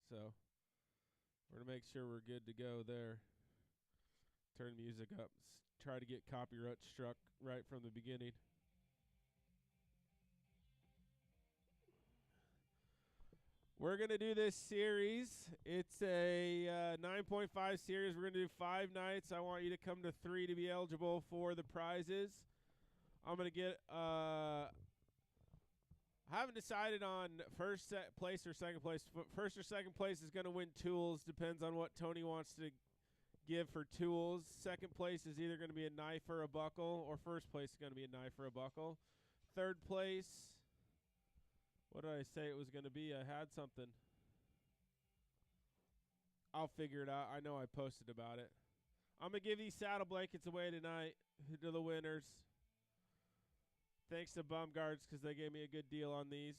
So we're going to make sure we're good to go there. Turn music up. Try to get copyright struck right from the beginning. We're going to do this series. It's a 9.5 series. We're going to do 5 nights. I want you to come to 3 to be eligible for the prizes. I'm going to get I haven't decided on first place or second place. First or second place is going to win tools. Depends on what Tony wants to give for tools. Second place is either going to be a knife or a buckle, or first place is going to be a knife or a buckle. Third place, what did I say it was going to be? I had something. I'll figure it out. I know I posted about it. I'm going to give these saddle blankets away tonight to the winners. Thanks to Bum Guards because they gave me a good deal on these.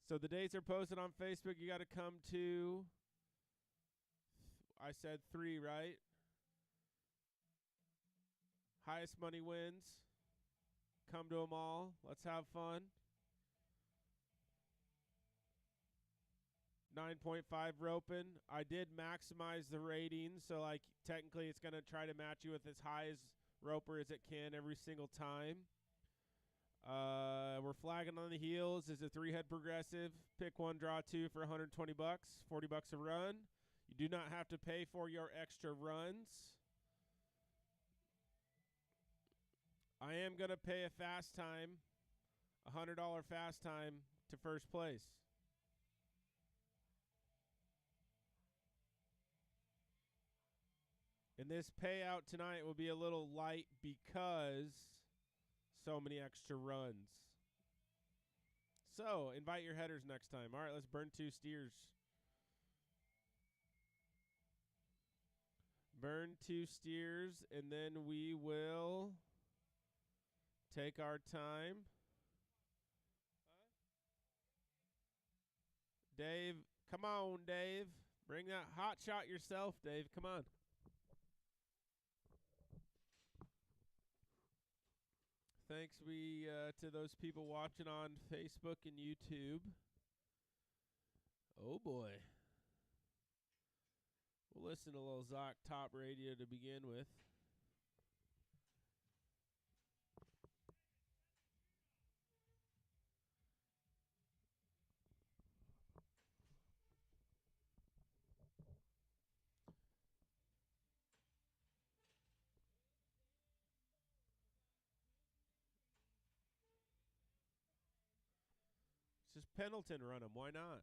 So the dates are posted on Facebook. You got to come to, I said 3, right? Highest money wins. Come to them all. Let's have fun. 9.5 roping. I did maximize the ratings, so like technically it's going to try to match you with as high as roper as it can every single time. We're flagging on the heels. Is a 3-head progressive. Pick 1, draw 2 for $120, $40 a run. You do not have to pay for your extra runs. I am going to pay a fast time, $100 fast time to first place. And this payout tonight will be a little light because so many extra runs. So, invite your headers next time. All right, let's burn 2 steers. Burn 2 steers, and then we will take our time. Dave, come on, Dave. Bring that hot shot yourself, Dave. Come on. Thanks to those people watching on Facebook and YouTube. Oh, boy. We'll listen to a little Zoc Top Radio to begin with. It's just Pendleton run him. Why not?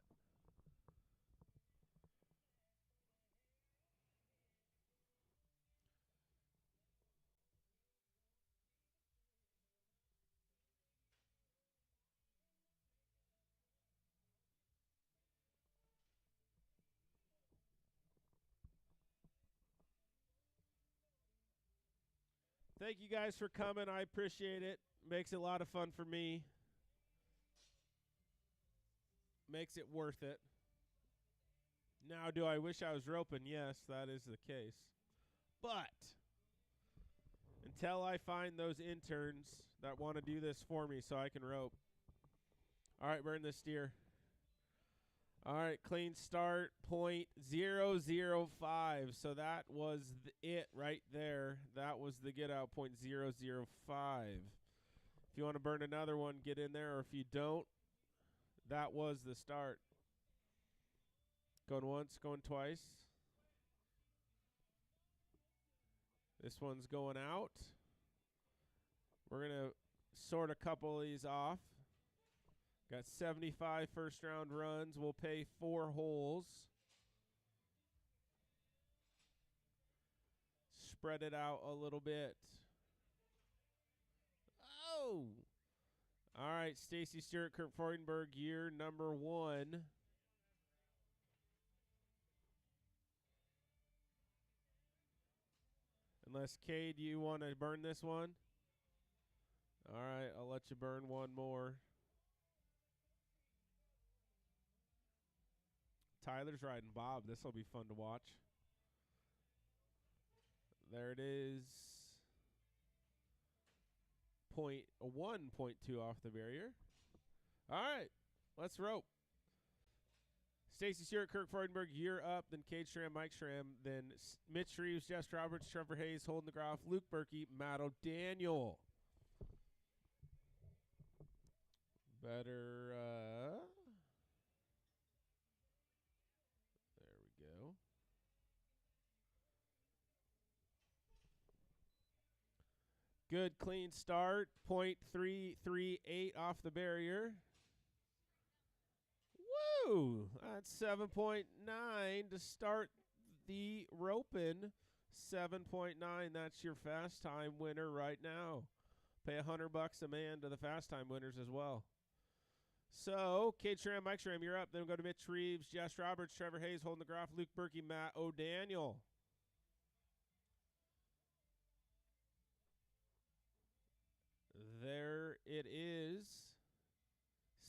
Thank you guys for coming. I appreciate it. Makes it a lot of fun for me. Makes it worth it. Now, do I wish I was roping? Yes, that is the case. But until I find those interns that want to do this for me so I can rope. All right, burn this steer. All right, clean start, .005. So that was it right there. That was the get out, .005. If you want to burn another one, get in there. Or if you don't, that was the start. Going once, going twice. This one's going out. We're going to sort a couple of these off. Got 75 first-round runs. We'll pay 4 holes. Spread it out a little bit. Oh! All right, Stacy Stewart, Kurt Freudenberg, year number 1. Unless, Cade, you want to burn this one? All right, I'll let you burn one more. Tyler's riding Bob. This will be fun to watch. There it is. 1.2 off the barrier. All right, let's rope. Stacy Stewart, Kirk Freudenberg, you're up. Then Cade Schramm, Mike Schramm. Then Mitch Reeves, Jess Roberts, Trevor Hayes, Holden DeGroff, Luke Berkey, Matt O'Daniel. Better. There we go. Good clean start. .338 off the barrier. Woo! That's 7.9 to start the roping. 7.9. That's your fast time winner right now. Pay $100 a man to the fast time winners as well. So, Cade Schramm, Mike Schramm, you're up. Then we'll go to Mitch Reeves, Jess Roberts, Trevor Hayes, Holden DeGroff, Luke Berkey, Matt O'Daniel. There it is.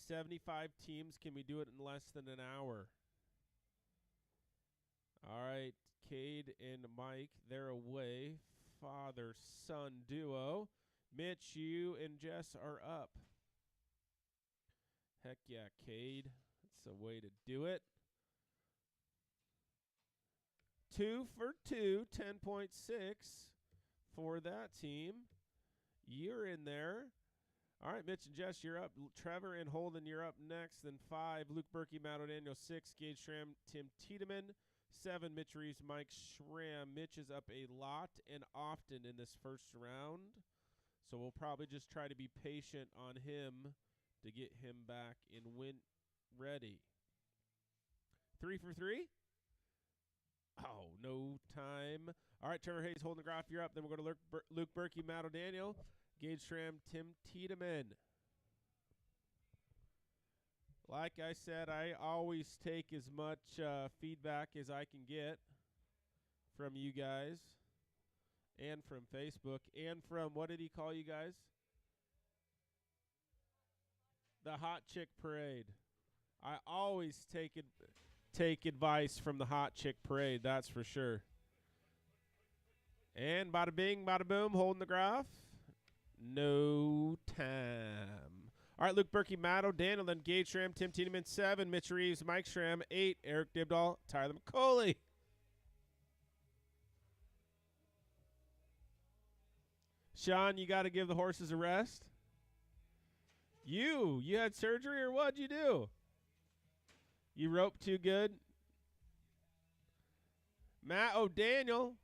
75 teams. Can we do it in less than an hour? All right, Cade and Mike, they're away. Father-son duo. Mitch, you and Jess are up. Heck yeah, Cade. That's a way to do it. 2 for 2, 10.6 for that team. You're in there. All right, Mitch and Jess, you're up. Trevor and Holden, you're up next. Then 5, Luke Berkey, Matt O'Daniel. 6, Gage Schramm, Tim Tiedemann. 7, Mitch Reeves, Mike Schramm. Mitch is up a lot and often in this first round. So we'll probably just try to be patient on him to get him back and win ready. 3 for 3? Oh, no time. All right, Trevor Hayes, Holden DeGroff, you're up. Then we'll go to Luke Berkey, Matt O'Daniel. Gage Schramm, Tim Tiedemann. Like I said, I always take as much feedback as I can get from you guys and from Facebook and from, what did he call you guys? The Hot Chick Parade. I always take advice from the Hot Chick Parade, that's for sure. And bada bing, bada boom, Holden DeGroff. No time. All right, Luke Berkey, Matt O'Daniel, then Gage Schramm, Tim Tiedemann, 7, Mitch Reeves, Mike Schramm, 8, Eric Dibdahl, Tyler McCauley. Sean, you got to give the horses a rest. You had surgery or what'd you do? You roped too good? Matt O'Daniel,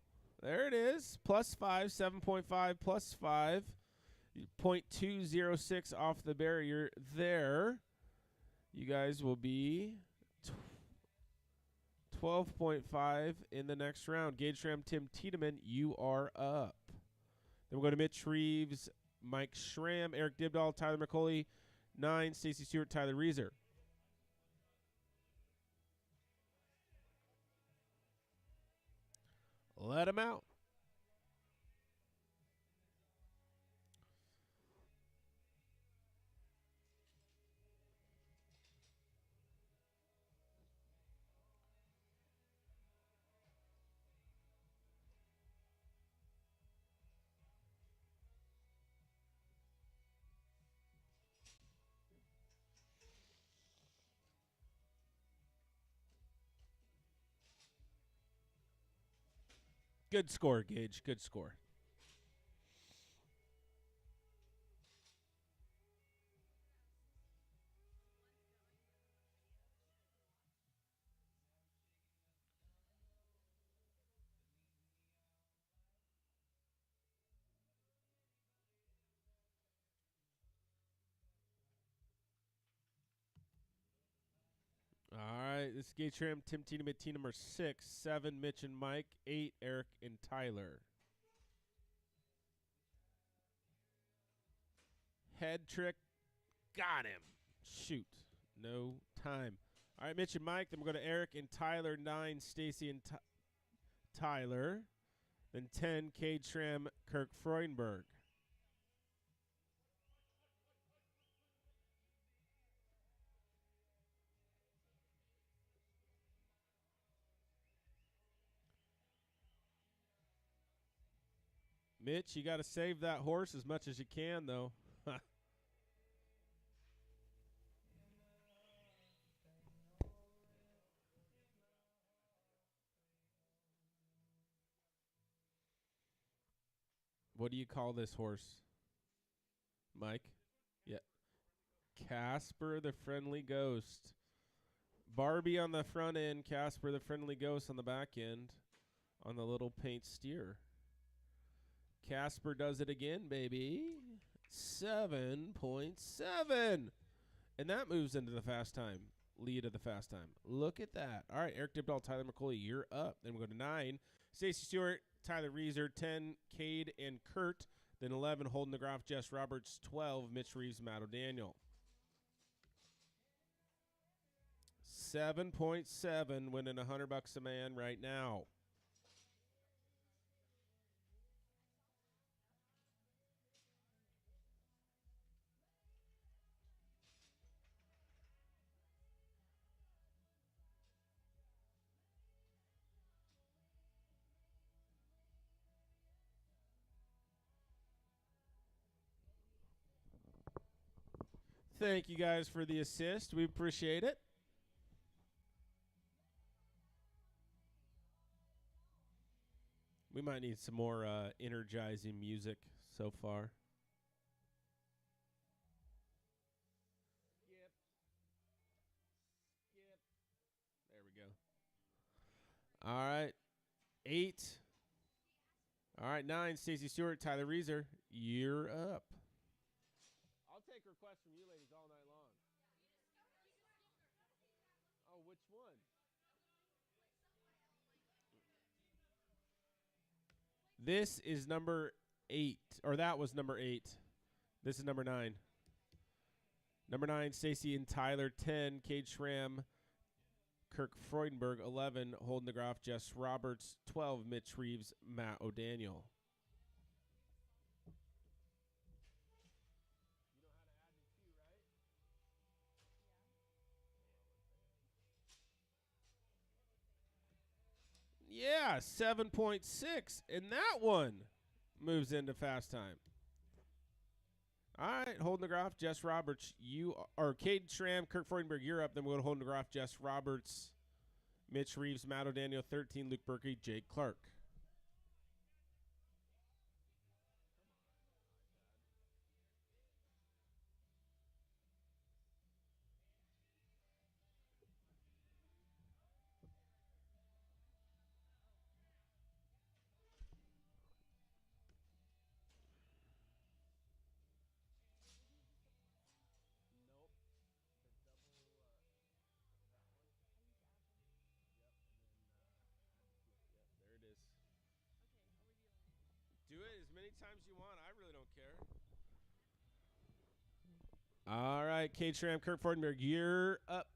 there it is, +5, 7.5, +5. 0.206 off the barrier there. You guys will be 12.5 in the next round. Gage Schramm, Tim Tiedemann, you are up. Then we'll go to Mitch Reeves, Mike Schramm, Eric Dibdahl, Tyler McCauley, 9, Stacy Stewart, Tyler Reeser. Let him out. Good score, Gage. Good score. All right, this is Gage Schramm, Tim Tiedemann, team number 6, 7, Mitch and Mike, 8, Eric and Tyler. Head trick, got him. Shoot, no time. All right, Mitch and Mike, then we'll go to Eric and Tyler, 9, Stacy and Tyler. Then 10, Cade Schramm, Kirk Freudenberg. Mitch, you got to save that horse as much as you can, though. What do you call this horse, Mike? Yeah. Casper the Friendly Ghost. Barbie on the front end, Casper the Friendly Ghost on the back end on the little paint steer. Casper does it again, baby. 7.7. And that moves into the fast time. Lead of the fast time. Look at that. All right, Eric Dibdahl, Tyler McCauley, you're up. Then we go to 9. Stacey Stewart, Tyler Reeser, 10, Cade and Kurt. Then 11, Holden DeGroff, Jess Roberts, 12, Mitch Reeves, Matt O'Daniel. 7.7, winning $100 a man right now. Thank you guys for the assist. We appreciate it. We might need some more energizing music so far. Skip. There we go. All right. 8. All right, 9, Stacey Stewart, Tyler Reeser, you're up. I'll take requests from you ladies all night long. Oh, which one? This is number 8, or that was number 8. This is number 9. Number 9, Stacey and Tyler. 10, Cade Schramm, Kirk Freudenberg. 11, Holden DeGroff, Jess Roberts. 12, Mitch Reeves, Matt O'Daniel. Yeah, 7.6. And that one moves into fast time. All right, Holden DeGroff, Jess Roberts, Cade Schramm, Kirk Freudenberg, you're up. Then we'll go to Holden DeGroff, Jess Roberts, Mitch Reeves, Matt O'Daniel, 13, Luke Berkey, Jake Clark. Do it as many times as you want. I really don't care. All right, Cade Schramm, Kirk Freudenberg, you're up.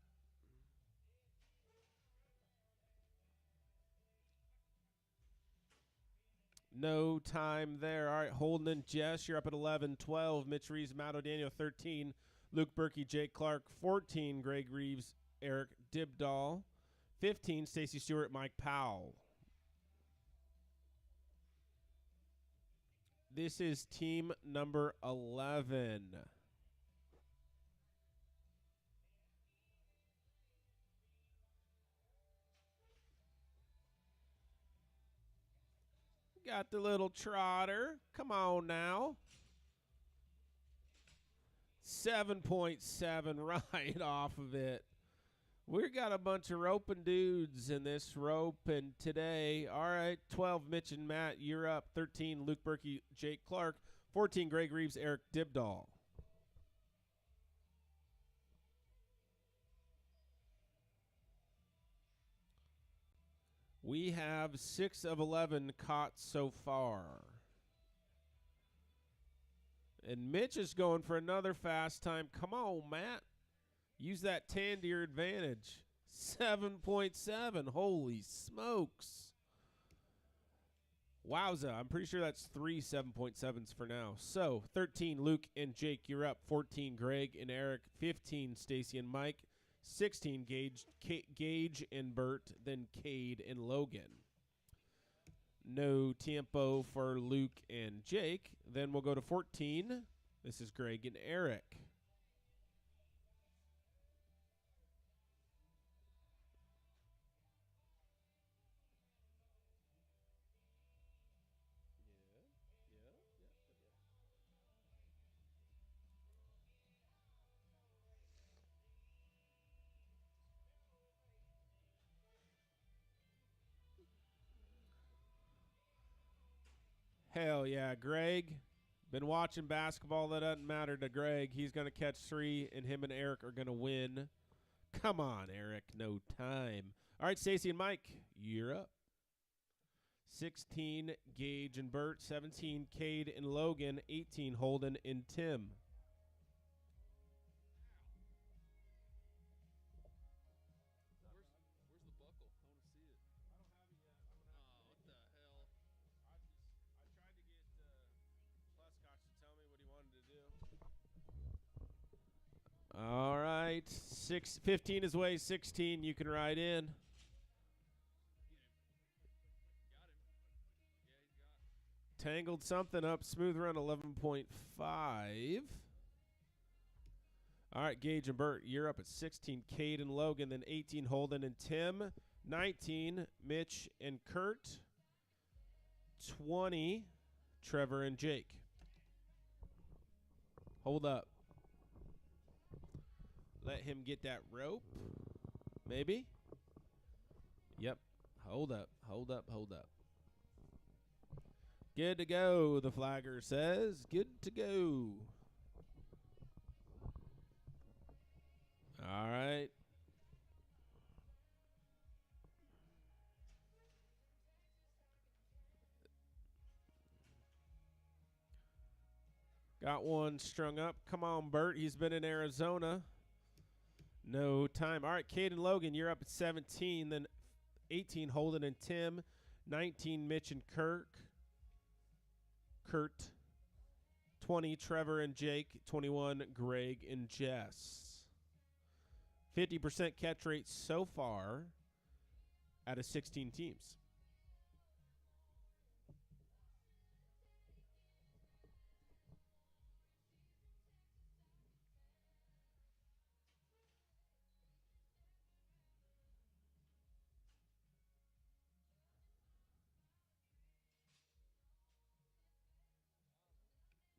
No time there. All right, Holden and Jess, you're up at 11. 12, Mitch Reeves, Matt O'Daniel. 13, Luke Berkey, Jake Clark. 14, Greg Reeves, Eric Dibdahl. 15, Stacey Stewart, Mike Powell. This is team number 11. Got the little trotter. Come on now. 7.7 right off of it. We got a bunch of roping dudes in this roping today. All right, 12, Mitch and Matt, you're up. 13, Luke Berkey, Jake Clark. 14, Greg Reeves, Eric Dibdahl. We have 6 of 11 caught so far. And Mitch is going for another fast time. Come on, Matt. Use that tan to your advantage. 7.7. Holy smokes. Wowza. I'm pretty sure that's 3 7.7s for now. So, 13, Luke and Jake, you're up. 14, Greg and Eric. 15, Stacy and Mike. 16, Gage and Bert. Then Cade and Logan. No tempo for Luke and Jake. Then we'll go to 14. This is Greg and Eric. Hell yeah, Greg. Been watching basketball. That doesn't matter to Greg. He's going to catch 3, and him and Eric are going to win. Come on, Eric. No time. All right, Stacy and Mike, you're up. 16, Gage and Bert. 17, Cade and Logan. 18, Holden and Tim. All right. 15 is way. 16, you can ride in. Tangled something up. Smooth run 11.5. All right, Gage and Bert, you're up at 16. Cade and Logan, then 18, Holden and Tim. 19, Mitch and Kurt. 20, Trevor and Jake. Hold up. Let him get that rope. Maybe? Yep. Hold up. Hold up. Hold up. Good to go, the flagger says. Good to go. All right. Got one strung up. Come on, Bert. He's been in Arizona. No time. All right, Cade and Logan, you're up at 17. Then 18, Holden and Tim. 19, Mitch and Kurt. 20, Trevor and Jake. 21, Greg and Jess. 50% catch rate so far out of 16 teams.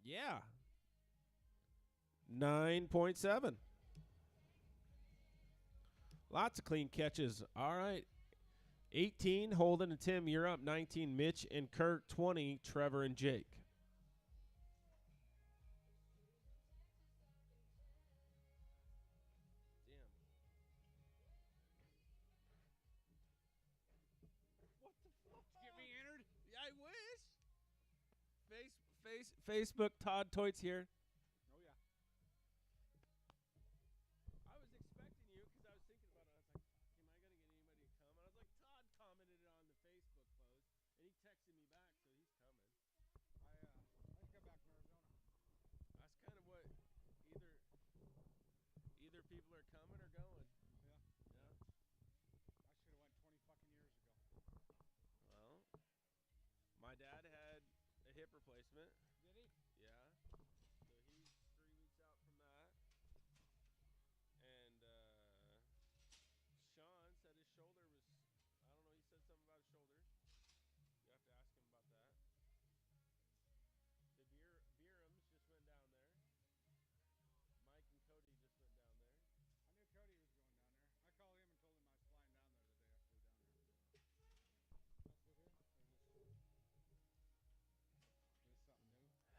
Yeah. 9.7. Lots of clean catches. All right. 18, Holden and Tim, you're up. 19, Mitch and Kurt. 20, Trevor and Jake. What the fuck? Get me entered? I wish. Facebook, Todd Toits here. Oh, yeah. I was expecting you because I was thinking about it. I was like, fuck, am I going to get anybody to come? And I was like, Todd commented it on the Facebook post, and he texted me back, so he's coming. I just got back from Arizona. That's kind of what either people are coming or going. Yeah. Yeah. I should have went 20 fucking years ago. Well, my dad had a hip replacement. Did he? Yeah. So he's 3 weeks out from that. And Sean said his shoulder was, I don't know, he said something about his shoulder. You have to ask him about that. The Beerums just went down there. Mike and Cody just went down there. I knew Cody was going down there. I called him and told him I was flying down there the day I flew down there. Can I sit here? Or is this something new?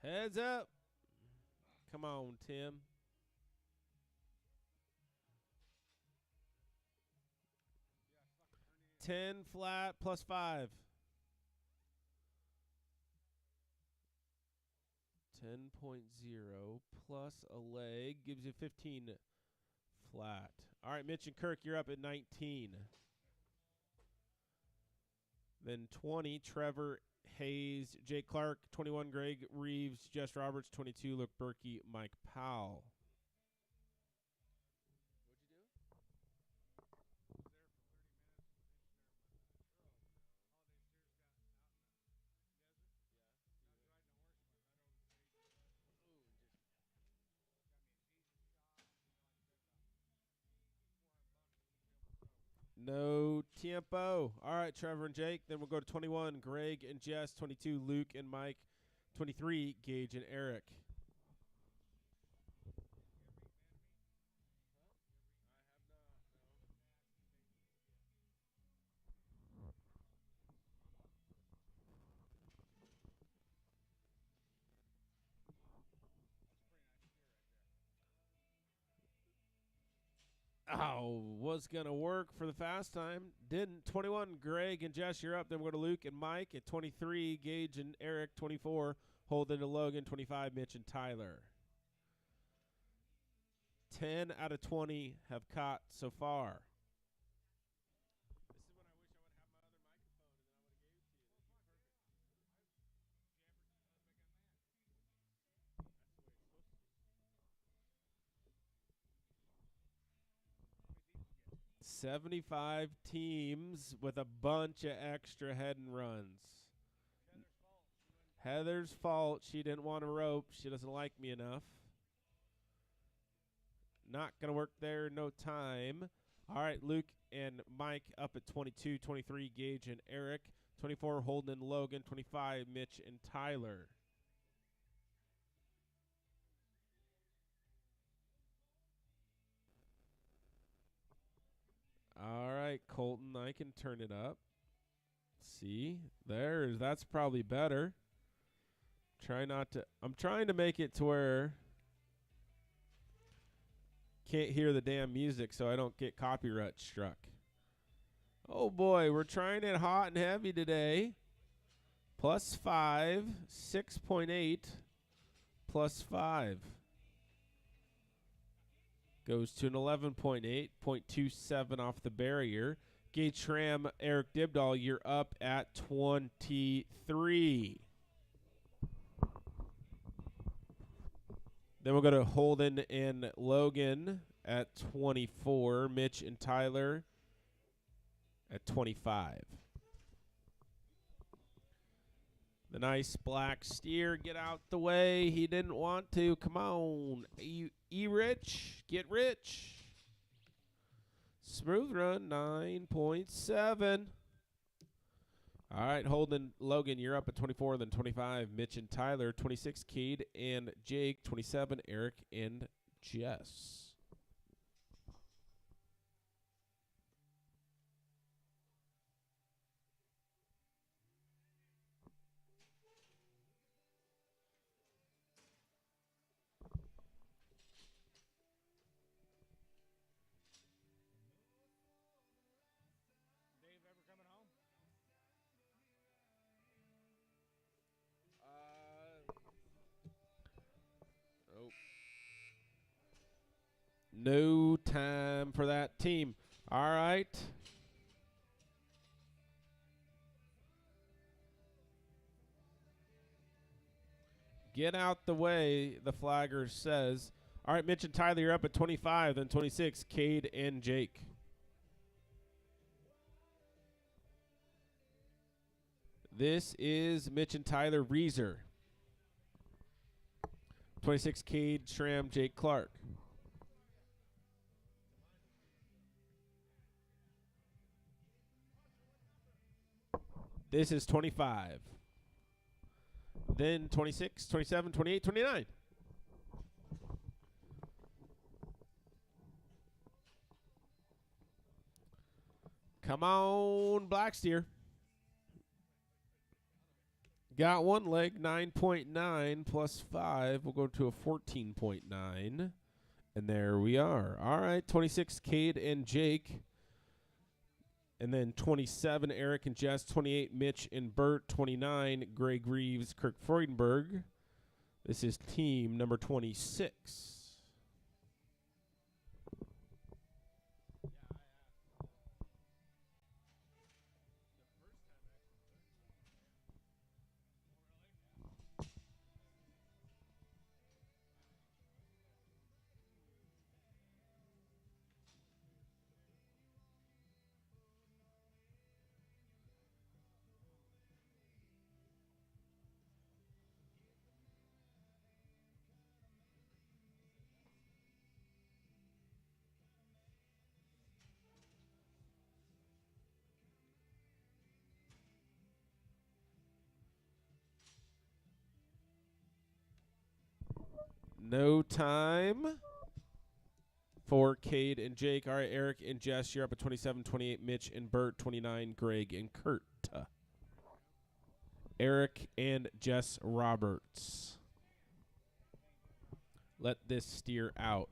Heads up. Come on, Tim. Yeah, fucking 10 herniated. flat plus 5. 10.0 plus a leg gives you 15 flat. All right, Mitch and Kirk, you're up at 19. Then 20, Trevor Hayes, Jake Clark. 21, Greg Reeves, Jess Roberts. 22, Luke Berkey, Mike Powell. What'd you do? I was there for 30 minutes. No tiempo. All right, Trevor and Jake. Then we'll go to 21, Greg and Jess. 22, Luke and Mike. 23, Gage and Eric. Oh, was going to work for the fast time. Didn't. 21, Greg and Jess, you're up. Then we'll go to Luke and Mike at 23, Gage and Eric, 24, Holden and Logan, 25, Mitch and Tyler. 10 out of 20 have caught so far. This is when I wish I would have my other microphone, and then I would have gave it to you. That's the way it's supposed to be. 75 teams with a bunch of extra head and runs. Heather's fault. She didn't want a rope. She doesn't like me enough. Not going to work there. No time. All right, Luke and Mike up at 22, 23, Gage and Eric. 24, Holden and Logan. 25, Mitch and Tyler. All right, Colton, I can turn it up. See, that's probably better. I'm trying to make it to where can't hear the damn music so I don't get copyright struck. Oh boy, we're trying it hot and heavy today. +5, 6.8, +5. Goes to an 11.8, 0.27 off the barrier. Gage Schramm, Eric Dibdahl, you're up at 23. Then we'll go to Holden and Logan at 24. Mitch and Tyler at 25. The nice black steer, get out the way. He didn't want to. Come on. E-Rich, get rich. Smooth run, 9.7. All right, Holden, Logan, you're up at 24, then 25, Mitch and Tyler, 26, Cade and Jake, 27, Eric and Jess. Dave ever coming home? No time for that team. All right. Get out the way, the flagger says. All right, Mitch and Tyler, you're up at 25, then 26, Cade and Jake. This is Mitch and Tyler Reeser. 26, Cade Schramm, Jake Clark. This is 25. Then 26, 27, 28, 29. Come on, Black Steer. Got one leg, 9.9 plus 5. We'll go to a 14.9. And there we are. All right, 26, Cade and Jake. And then 27, Eric and Jess. 28, Mitch and Bert. 29, Greg Reeves, Kirk Freudenberg. This is team number 26. No time for Cade and Jake. All right, Eric and Jess, you're up at 27, 28, Mitch and Bert, 29, Greg and Kurt. Eric and Jess Roberts. Let this steer out.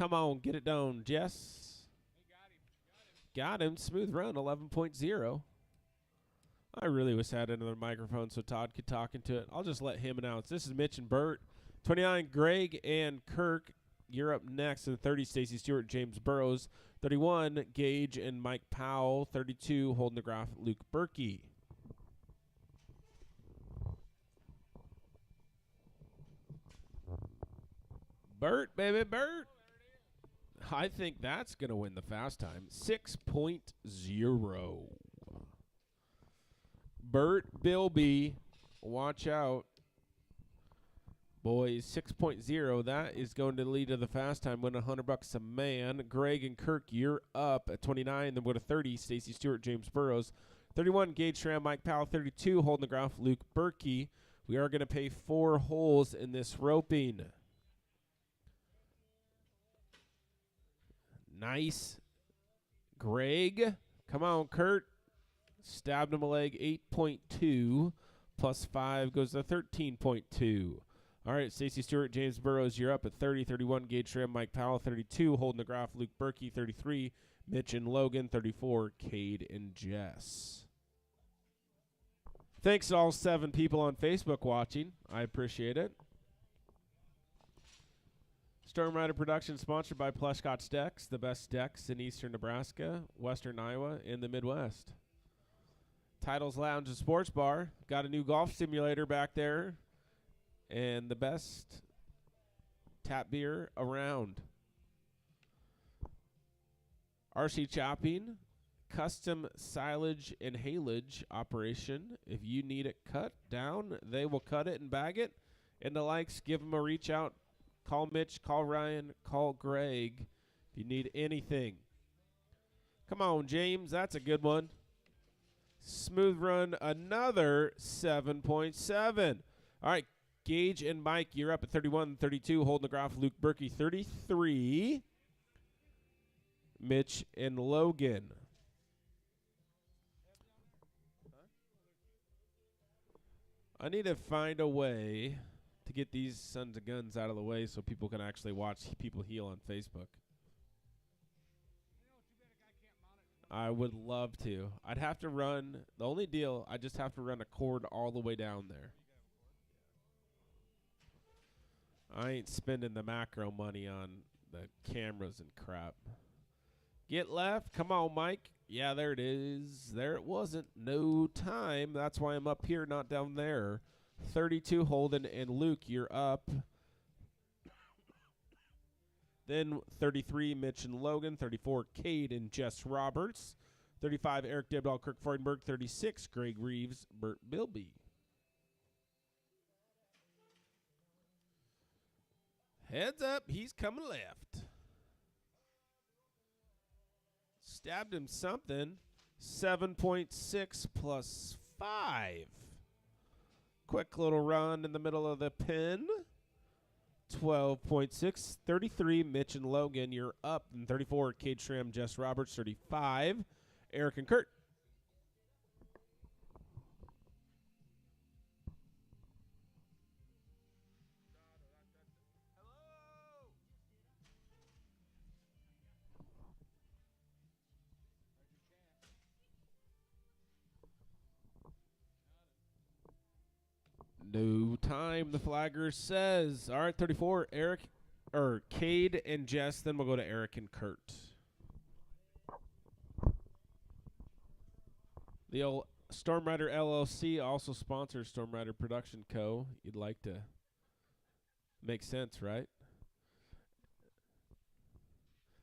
Come on, get it done, Jess. Got him. Smooth run, 11.0. I really wish I had another microphone so Todd could talk into it. I'll just let him announce. This is Mitch and Bert. 29, Greg and Kirk. You're up next. And 30, Stacy Stewart, James Burrows. 31, Gage and Mike Powell. 32, holding the graph, Luke Berkey. Bert, baby, Bert. I think that's going to win the fast time. 6.0. Bert Bilby, watch out. Boys, 6.0. That is going to lead to the fast time. Win $100 a man. Greg and Kirk, you're up at 29. Then go to 30. Stacy Stewart, James Burrows. 31, Gage Schramm, Mike Powell. 32, holding the graph, Luke Berkey. We are going to pay 4 holes in this roping. Nice. Greg. Come on, Kurt. Stabbed him a leg, 8.2. Plus 5 goes to 13.2. All right, Stacey Stewart, James Burrows, you're up at 30. 31, Gage Schramm, Mike Powell. 32, holding the graph, Luke Berkey. 33, Mitch and Logan. 34, Cade and Jess. Thanks to all 7 people on Facebook watching. I appreciate it. Storm Rider Production sponsored by Plushcotch Decks, the best decks in eastern Nebraska, western Iowa, and the Midwest. Titles Lounge and Sports Bar. Got a new golf simulator back there. And the best tap beer around. RC Chopping. Custom silage and haylage operation. If you need it cut down, they will cut it and bag it. And the likes, give them a reach out. Call Mitch, call Ryan, call Greg if you need anything. Come on, James. That's a good one. Smooth run, another 7.7. All right, Gage and Mike, you're up at 31, 32. Holding the graph, Luke Berkey, 33. Mitch and Logan. I need to find a way to get these sons of guns out of the way so people can actually watch people heal on Facebook. I would love to. I'd have to run. The only deal, I just have to run a cord all the way down there. I ain't spending the macro money on the cameras and crap. Get left. Come on, Mike. Yeah, there it is. There it wasn't. No time. That's why I'm up here, not down there. 32, Holden and Luke, you're up. Then 33, Mitch and Logan. 34, Cade and Jess Roberts. 35, Eric Dibdahl, Kirk Freudenberg. 36, Greg Reeves, Bert Bilby. Heads up, he's coming left. Stabbed him something. 7.6 plus 5. Quick little run in the middle of the pin. 12.6. 33, Mitch and Logan, you're up. And 34, Cade Schramm, Jess Roberts. 35, Eric and Kurt. No time, the flagger says. All right, 34, Cade and Jess. Then we'll go to Eric and Kurt. The old Storm Rider LLC also sponsors Storm Rider Production Co. You'd like to make sense, right?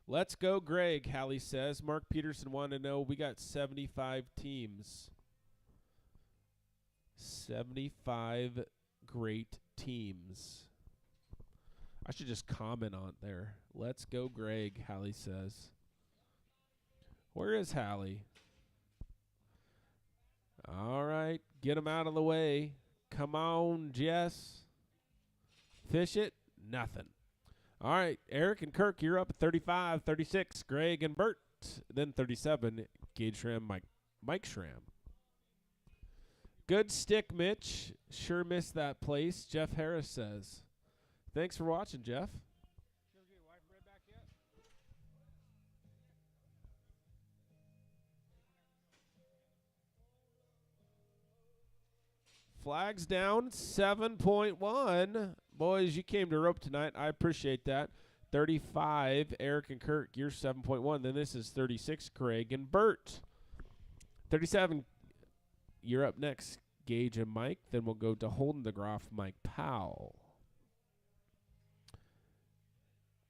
Let's go, Greg, Hallie says. Mark Peterson wanted to know we got 75 teams. 75 great teams. I should just comment on there. Let's go, Greg, Hallie says. Where is Hallie? All right, get him out of the way. Come on, Jess. Fish it. Nothing. All right, Eric and Kirk, you're up at 35, 36, Greg and Bert. Then 37, Gage Schramm, Mike Schramm. Good stick, Mitch. Sure missed that place, Jeff Harris says. Thanks for watching, Jeff. Sure get your wife bread back yet? Flags down, 7.1. Boys, you came to rope tonight. I appreciate that. 35, Eric and Kirk, you're 7.1. Then this is 36, Craig and Bert. 37, you're up next, Gage and Mike. Then we'll go to Holden the Groff, Mike Powell.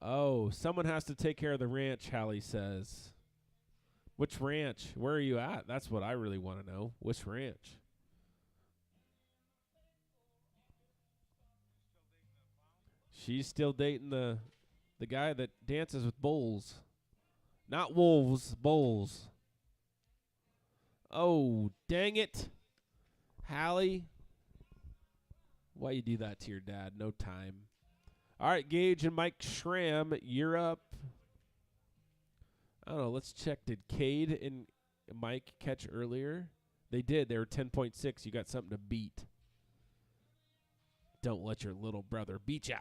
Oh, someone has to take care of the ranch, Hallie says. Which ranch? Where are you at? That's what I really want to know. Which ranch? She's still dating the guy that dances with bulls. Not wolves, bulls. Oh, dang it. Hallie. Why you do that to your dad? No time. All right, Gage and Mike Schramm, you're up. I don't know. Let's check. Did Cade and Mike catch earlier? They did. They were 10.6. You got something to beat. Don't let your little brother beat ya.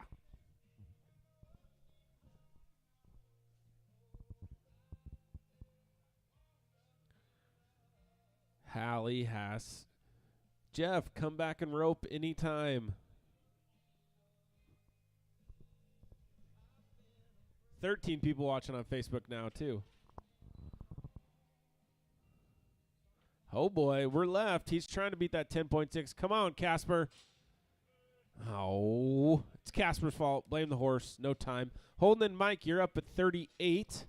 Hallie Haas. Jeff, come back and rope anytime. 13 people watching on Facebook now, too. Oh, boy. We're left. He's trying to beat that 10.6. Come on, Casper. Oh, it's Casper's fault. Blame the horse. No time. Holden and Mike, you're up at 38.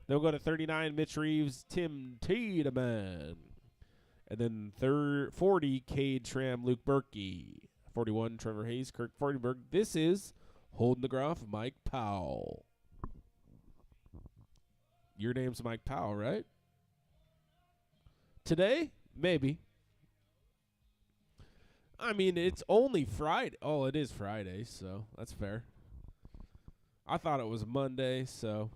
They'll go to 39, Mitch Reeves, Tim Tiedemann. And then 40, Cade Tram, Luke Berkey. 41, Trevor Hayes, Kirk Fortenberg. This is Holden the Groff, Mike Powell. Your name's Mike Powell, right? Today? Maybe. I mean, it's only Friday. Oh, it is Friday, so that's fair. I thought it was Monday, so.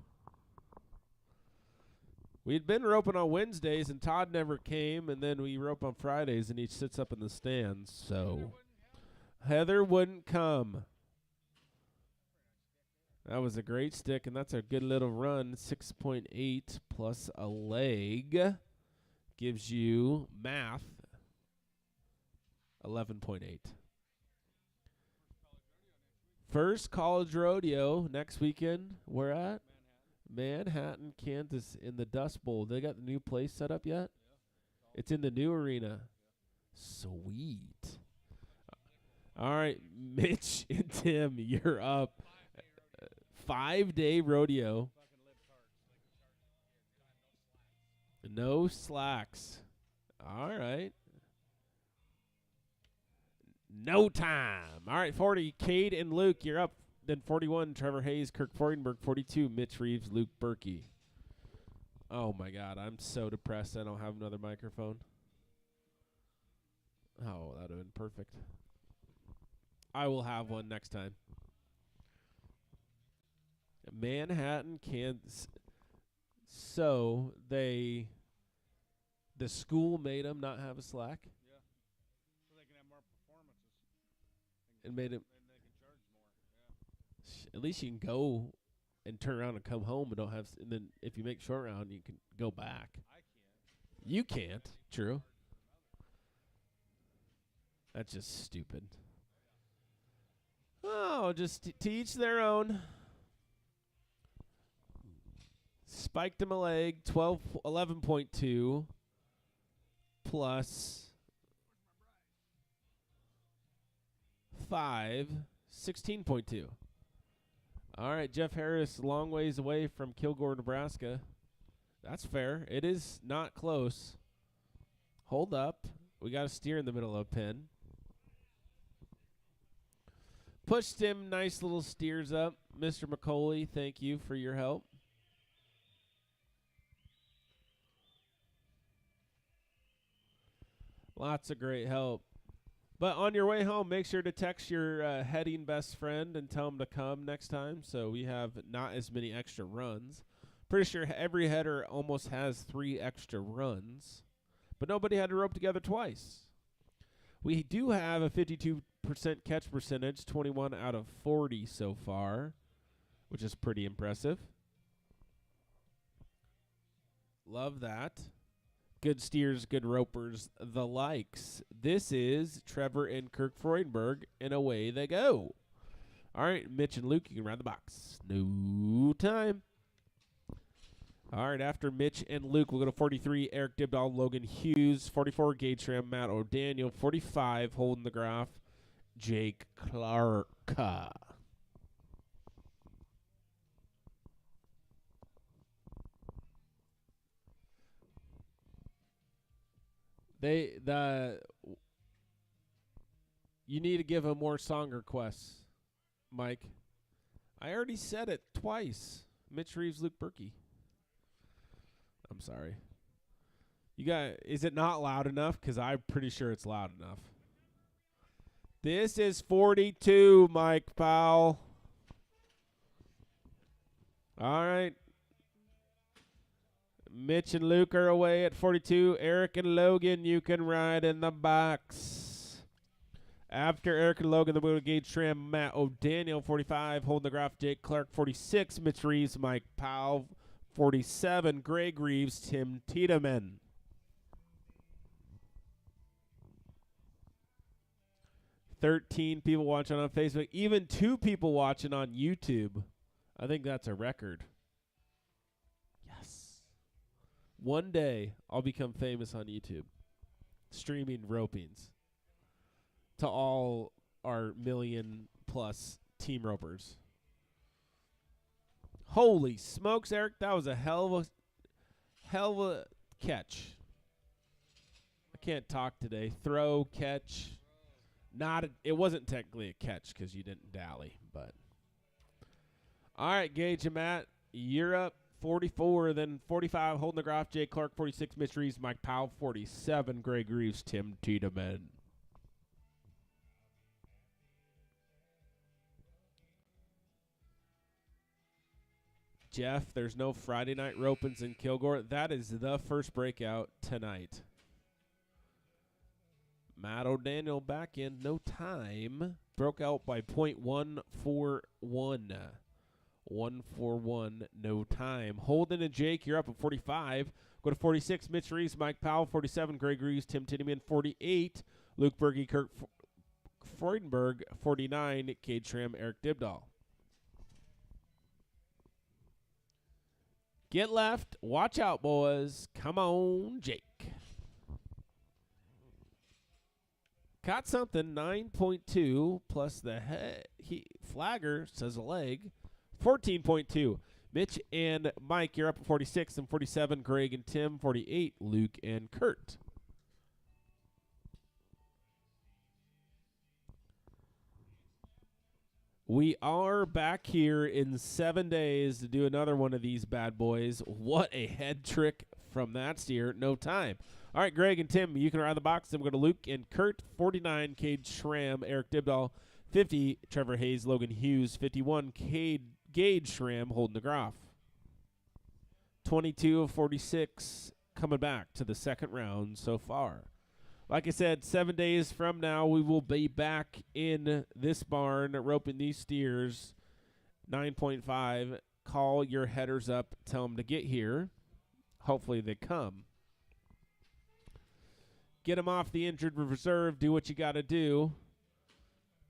We'd been roping on Wednesdays, and Todd never came, and then we rope on Fridays, and he sits up in the stands, so. Heather wouldn't come. That was a great stick, and that's a good little run. 6.8 plus a leg gives you math. 11.8. First college rodeo next weekend. Where at? Manhattan, Kansas, in the Dust Bowl. They got the new place set up yet? Yeah. It's in the new arena. Yeah. Sweet. All right, Mitch and Tim, you're up. 5-day rodeo. No slacks. All right. No time. All right, 40, Cade and Luke, you're up. Then 41, Trevor Hayes, Kirk Fortenberg. 42, Mitch Reeves, Luke Berkey. Oh, my God. I'm so depressed I don't have another microphone. Oh, that would have been perfect. I will have one next time. Manhattan, Kansas. So the school made them not have a slack? Yeah. So they can have more performances. And made it. And they can charge more. Yeah. At least you can go and turn around and come home and don't have. And then if you make short round, you can go back. I can't. You can't. True. That's just stupid. Oh, just to each their own. Spiked him a leg, 11.2 plus 5, 16.2. All right, Jeff Harris, long ways away from Kilgore, Nebraska. That's fair. It is not close. Hold up. We got a steer in the middle of a pen. Pushed him, nice little steers up. Mr. McCauley, thank you for your help. Lots of great help. But on your way home, make sure to text your heading best friend and tell him to come next time so we have not as many extra runs. Pretty sure every header almost has 3 extra runs. But nobody had to rope together twice. We do have a 52% catch percentage, 21 out of 40 so far, which is pretty impressive. Love that. Good steers, good ropers, the likes. This is Trevor and Kirk Freudenberg, and away they go. All right, Mitch and Luke, you can round the box. No time. All right, after Mitch and Luke, we'll go to 43, Eric Dibdahl, Logan Hughes, 44, Gage Schramm, Matt O'Daniel, 45, holding the graph, Jake Clark. You need to give them more song requests, Mike. I already said it twice. Mitch Reeves, Luke Berkey. I'm sorry. Is it not loud enough? Because I'm pretty sure it's loud enough. This is 42, Mike Powell. All right. Mitch and Luke are away at 42. Eric and Logan, you can ride in the box. After Eric and Logan, the Will Gage Schramm, Matt O'Daniel, 45. Holding the graph, Jake Clark, 46. Mitch Reeves, Mike Powell, 47. Greg Reeves, Tim Tiedemann. $13 people watching on Facebook. Even 2 people watching on YouTube. I think that's a record. Yes. One day, I'll become famous on YouTube. Streaming ropings to all our million-plus team ropers. Holy smokes, Eric. That was a hell of a catch. I can't talk today. Throw, catch. It wasn't technically a catch because you didn't dally, but. All right, Gage and Matt, you're up 44, then 45, holding the graph, Jay Clark, 46, Mitch Reeves, Mike Powell, 47, Greg Reeves, Tim Tiedemann. Jeff, there's no Friday night ropings in Kilgore. That is the first breakout tonight. Matt O'Daniel back in, no time. Broke out by .141. 141, no time. Holden and Jake, you're up at 45. Go to 46, Mitch Reeves, Mike Powell, 47, Greg Reeves, Tim Tiedemann, 48, Luke Berge, Kirk Freudenberg, 49, Cade Schramm, Eric Dibdahl. Get left. Watch out, boys. Come on, Jake. Caught something, 9.2, plus the flagger says a leg, 14.2. Mitch and Mike, you're up at 46 and 47. Greg and Tim, 48. Luke and Kurt. We are back here in 7 days to do another one of these bad boys. What a head trick from that steer. No time. All right, Greg and Tim, you can ride the box. Then we'll go to Luke and Kurt, 49, Cade Schramm, Eric Dibdahl, 50, Trevor Hayes, Logan Hughes, 51, Gage Schramm holding the graph. 22 of 46 coming back to the second round so far. Like I said, 7 days from now, we will be back in this barn roping these steers. 9.5. Call your headers up. Tell them to get here. Hopefully they come. Get them off the injured reserve. Do what you got to do.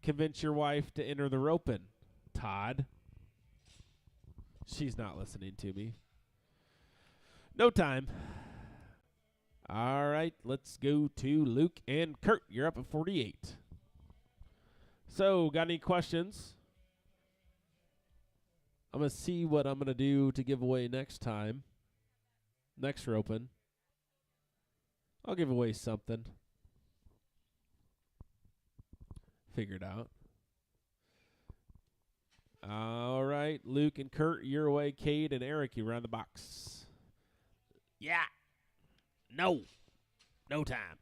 Convince your wife to enter the roping. Todd. She's not listening to me. No time. All right, let's go to Luke and Kurt. You're up at 48. So, got any questions? I'm going to see what I'm going to do to give away next time. Next roping. I'll give away something. Figure it out. All right, Luke and Kurt, you're away. Cade and Eric, you round the box. Yeah. No time.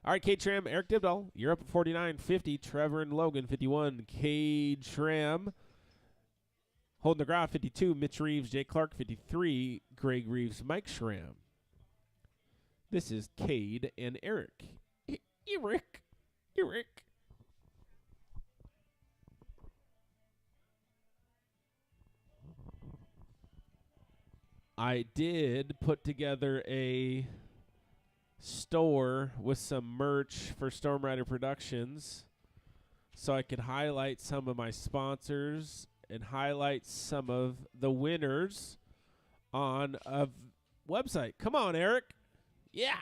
All right, Cade Schramm, Eric Dibdahl, you're up at 49. 50, Trevor and Logan, 51. Cade Schramm, holding the graph, 52. Mitch Reeves, Jake Clark, 53. Greg Reeves, Mike Schramm. This is Cade and Eric. Eric. I did put together a store with some merch for Storm Rider Productions so I could highlight some of my sponsors and highlight some of the winners on a website. Come on, Eric. Yeah.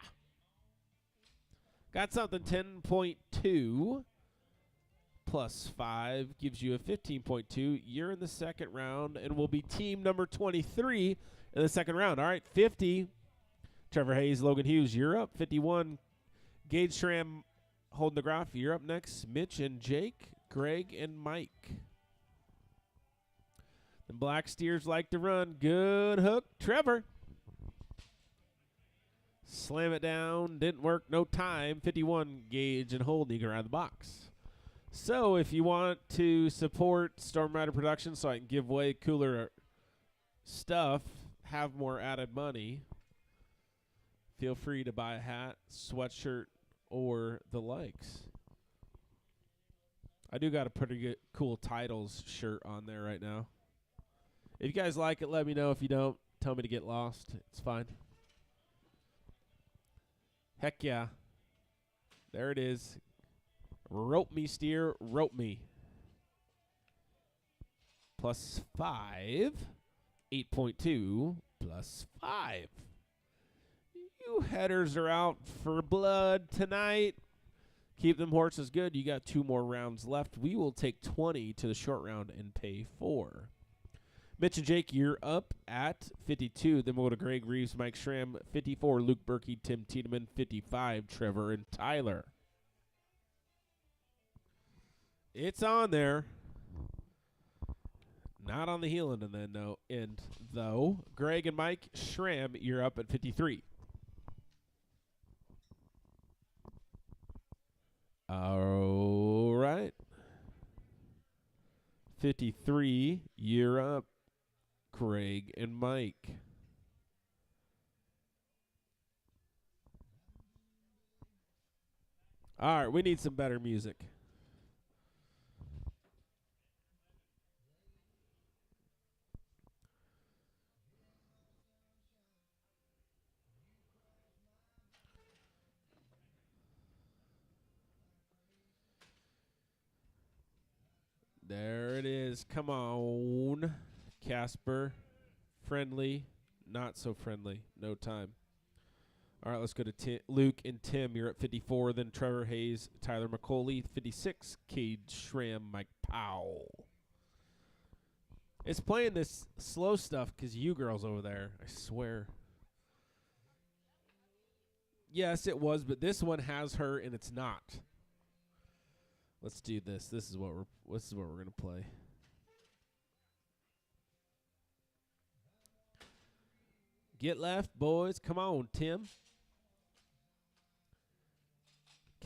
Got something 10.2 plus 5 gives you a 15.2. You're in the second round and will be team number 23 in the second round. All right, 50. Trevor Hayes, Logan Hughes, you're up. 51. Gage Schramm holding the graph. You're up next. Mitch and Jake, Greg and Mike. The black steers like to run. Good hook. Trevor. Slam it down. Didn't work. No time. 51. Gage and Holding around the box. So if you want to support Storm Rider Productions so I can give away cooler stuff, have more added money, feel free to buy a hat, sweatshirt, or the likes. I do got a pretty good, cool Titles shirt on there right now. If you guys like it, let me know. If you don't, tell me to get lost. It's fine. Heck yeah. There it is. Rope me, steer. Rope me. Plus 5. 8.2 plus 5. You headers are out for blood tonight. Keep them horses good. You got 2 more rounds left. We will take 20 to the short round and pay 4. Mitch and Jake, you're up at 52. Then we'll go to Greg Reeves, Mike Schramm, 54. Luke Berkey, Tim Tiedemann, 55. Trevor and Tyler. It's on there. Not on the heel end, and then no end though. Greg and Mike Schramm, you're up at 53. All right. 53, you're up. Greg and Mike. All right, we need some better music. There it is. Come on, Casper. Friendly, not so friendly. No time. All right, let's go to Luke and Tim. You're at 54. Then Trevor Hayes, Tyler McCauley, 56. Cade Schramm, Mike Powell. It's playing this slow stuff because you girls over there, I swear. Yes, it was, but this one has her and it's not. Let's do this. This is what we're gonna play. Get left, boys. Come on, Tim.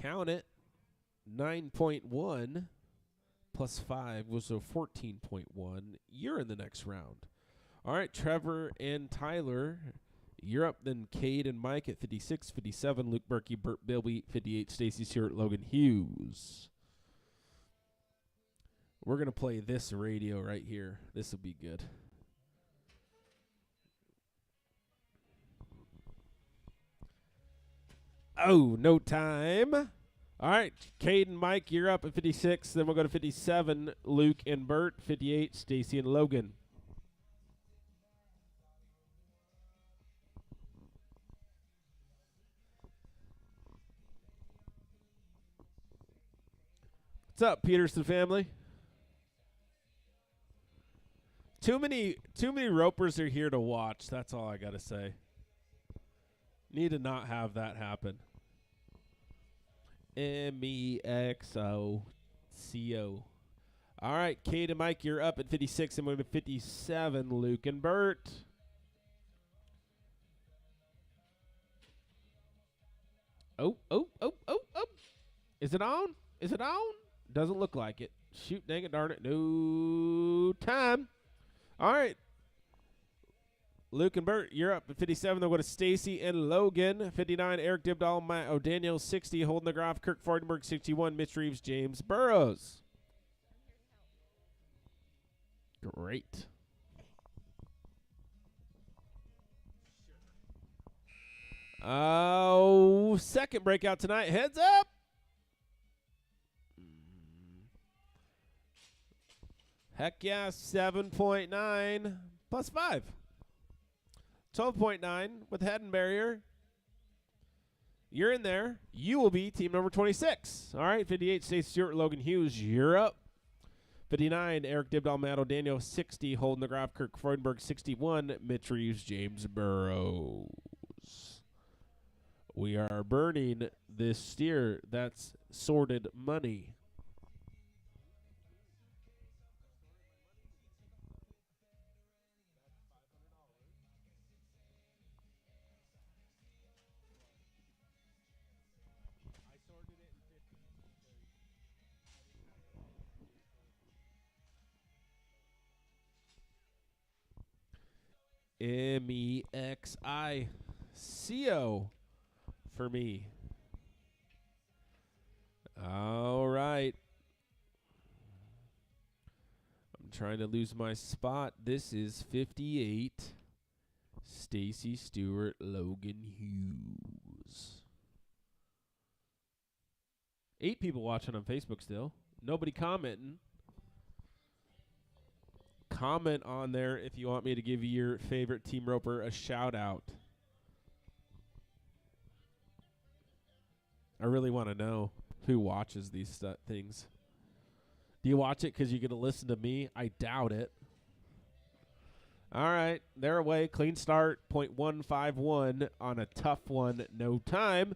Count it. 9.1 plus 5 was a 14.1. You're in the next round. All right, Trevor and Tyler, you're up. Then Cade and Mike at 56, 57. Luke Berkey, Burt Bilby, 58. Stacy Stewart, Logan Hughes. We're going to play this radio right here. This will be good. Oh, no time. All right, Cade and Mike, you're up at 56. Then we'll go to 57. Luke and Bert, 58. Stacy and Logan. What's up, Peterson family? Too many ropers are here to watch. That's all I got to say. Need to not have that happen. MEXOCO. All right, Kate and Mike, you're up at 56. I'm going to 57. Luke and Bert. Oh. Is it on? Is it on? Doesn't look like it. Shoot, dang it, darn it. No time. All right. Luke and Bert, you're up at 57. They'll go to Stacy and Logan. 59, Eric Dibdahl, Matt O'Daniel. 60, holding the graph, Kirk Freudenberg. 61, Mitch Reeves, James Burrows. Great. All So, second breakout tonight. Heads up. Heck yeah, 7.9 plus 5. 12.9 with head and barrier. You're in there. You will be team number 26. All right, 58, Stacey Stewart, Logan Hughes, you're up. 59, Eric Dibdall, Matt O'Daniel, 60, Holden DeGraff, Kirk Freudenberg, 61, Mitch Reeves, James Burrows. We are burning this steer. That's sorted money. MEXICO for me. All right. I'm trying to lose my spot. This is 58. Stacey Stewart, Logan Hughes. 8 people watching on Facebook still. Nobody commenting. Comment on there if you want me to give your favorite team roper a shout out. I really want to know who watches these things. Do you watch it because you're going to listen to me? I doubt it. All right, they're away. Clean start, .151 on a tough one. No time.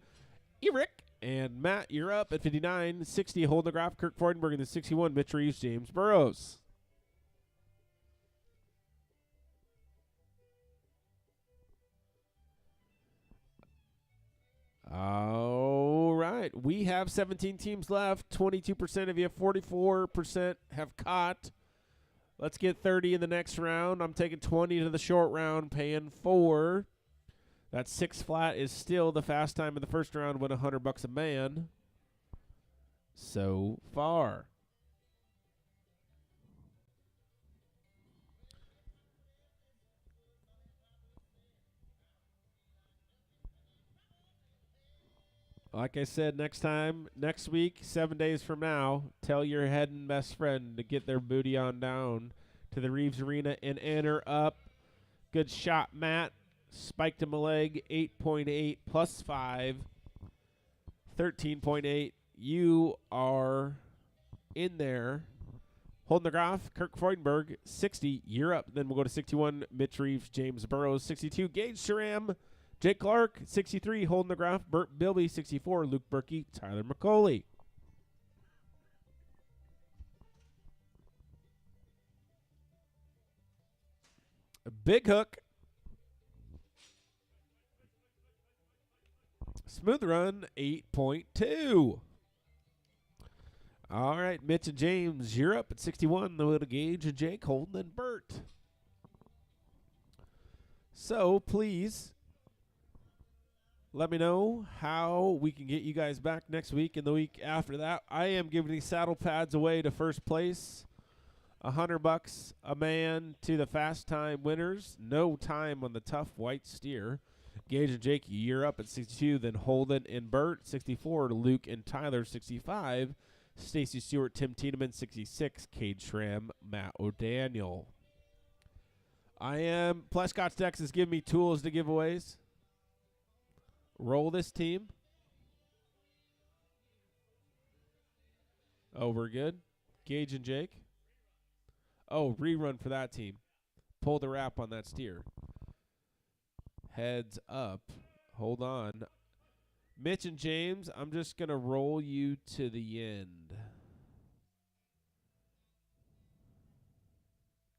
Eric and Matt, you're up at 59. 60, Holden DeGraff, Kirk Freudenberg, and the 61, Mitch Reeves, James Burrows. All right. We have 17 teams left. 22% of you, 44% have caught. Let's get 30 in the next round. I'm taking 20 to the short round, paying 4. That 6 flat is still the fast time in the first round, win $100 a man so far. Like I said, next week, 7 days from now, tell your head and best friend to get their booty on down to the Reeves Arena and enter up. Good shot, Matt. Spiked him a leg, 8.8 plus 5, 13.8. You are in there. Holden DeGraff, Kirk Freudenberg, 60. You're up. Then we'll go to 61, Mitch Reeves, James Burrows, 62. Gage Sharam, Jake Clark, 63. Holden DeGraff, Burt Bilby, 64. Luke Berkey, Tyler McCauley. A big hook. Smooth run, 8.2. All right, Mitch and James, you're up at 61. The little Gage and Jake, Holden and Burt. So please let me know how we can get you guys back next week and the week after that. I am giving these saddle pads away to first place. $100 a man to the fast time winners. No time on the tough white steer. Gage and Jake, you're up at 62. Then Holden and Burt, 64. Luke and Tyler, 65. Stacey Stewart, Tim Tiedemann, 66. Cade Schramm, Matt O'Daniel. Plescott's Dex is giving me tools to giveaways. Roll this team. Oh, we're good. Gage and Jake. Oh, rerun for that team. Pull the wrap on that steer. Heads up. Hold on. Mitch and James, I'm just going to roll you to the end.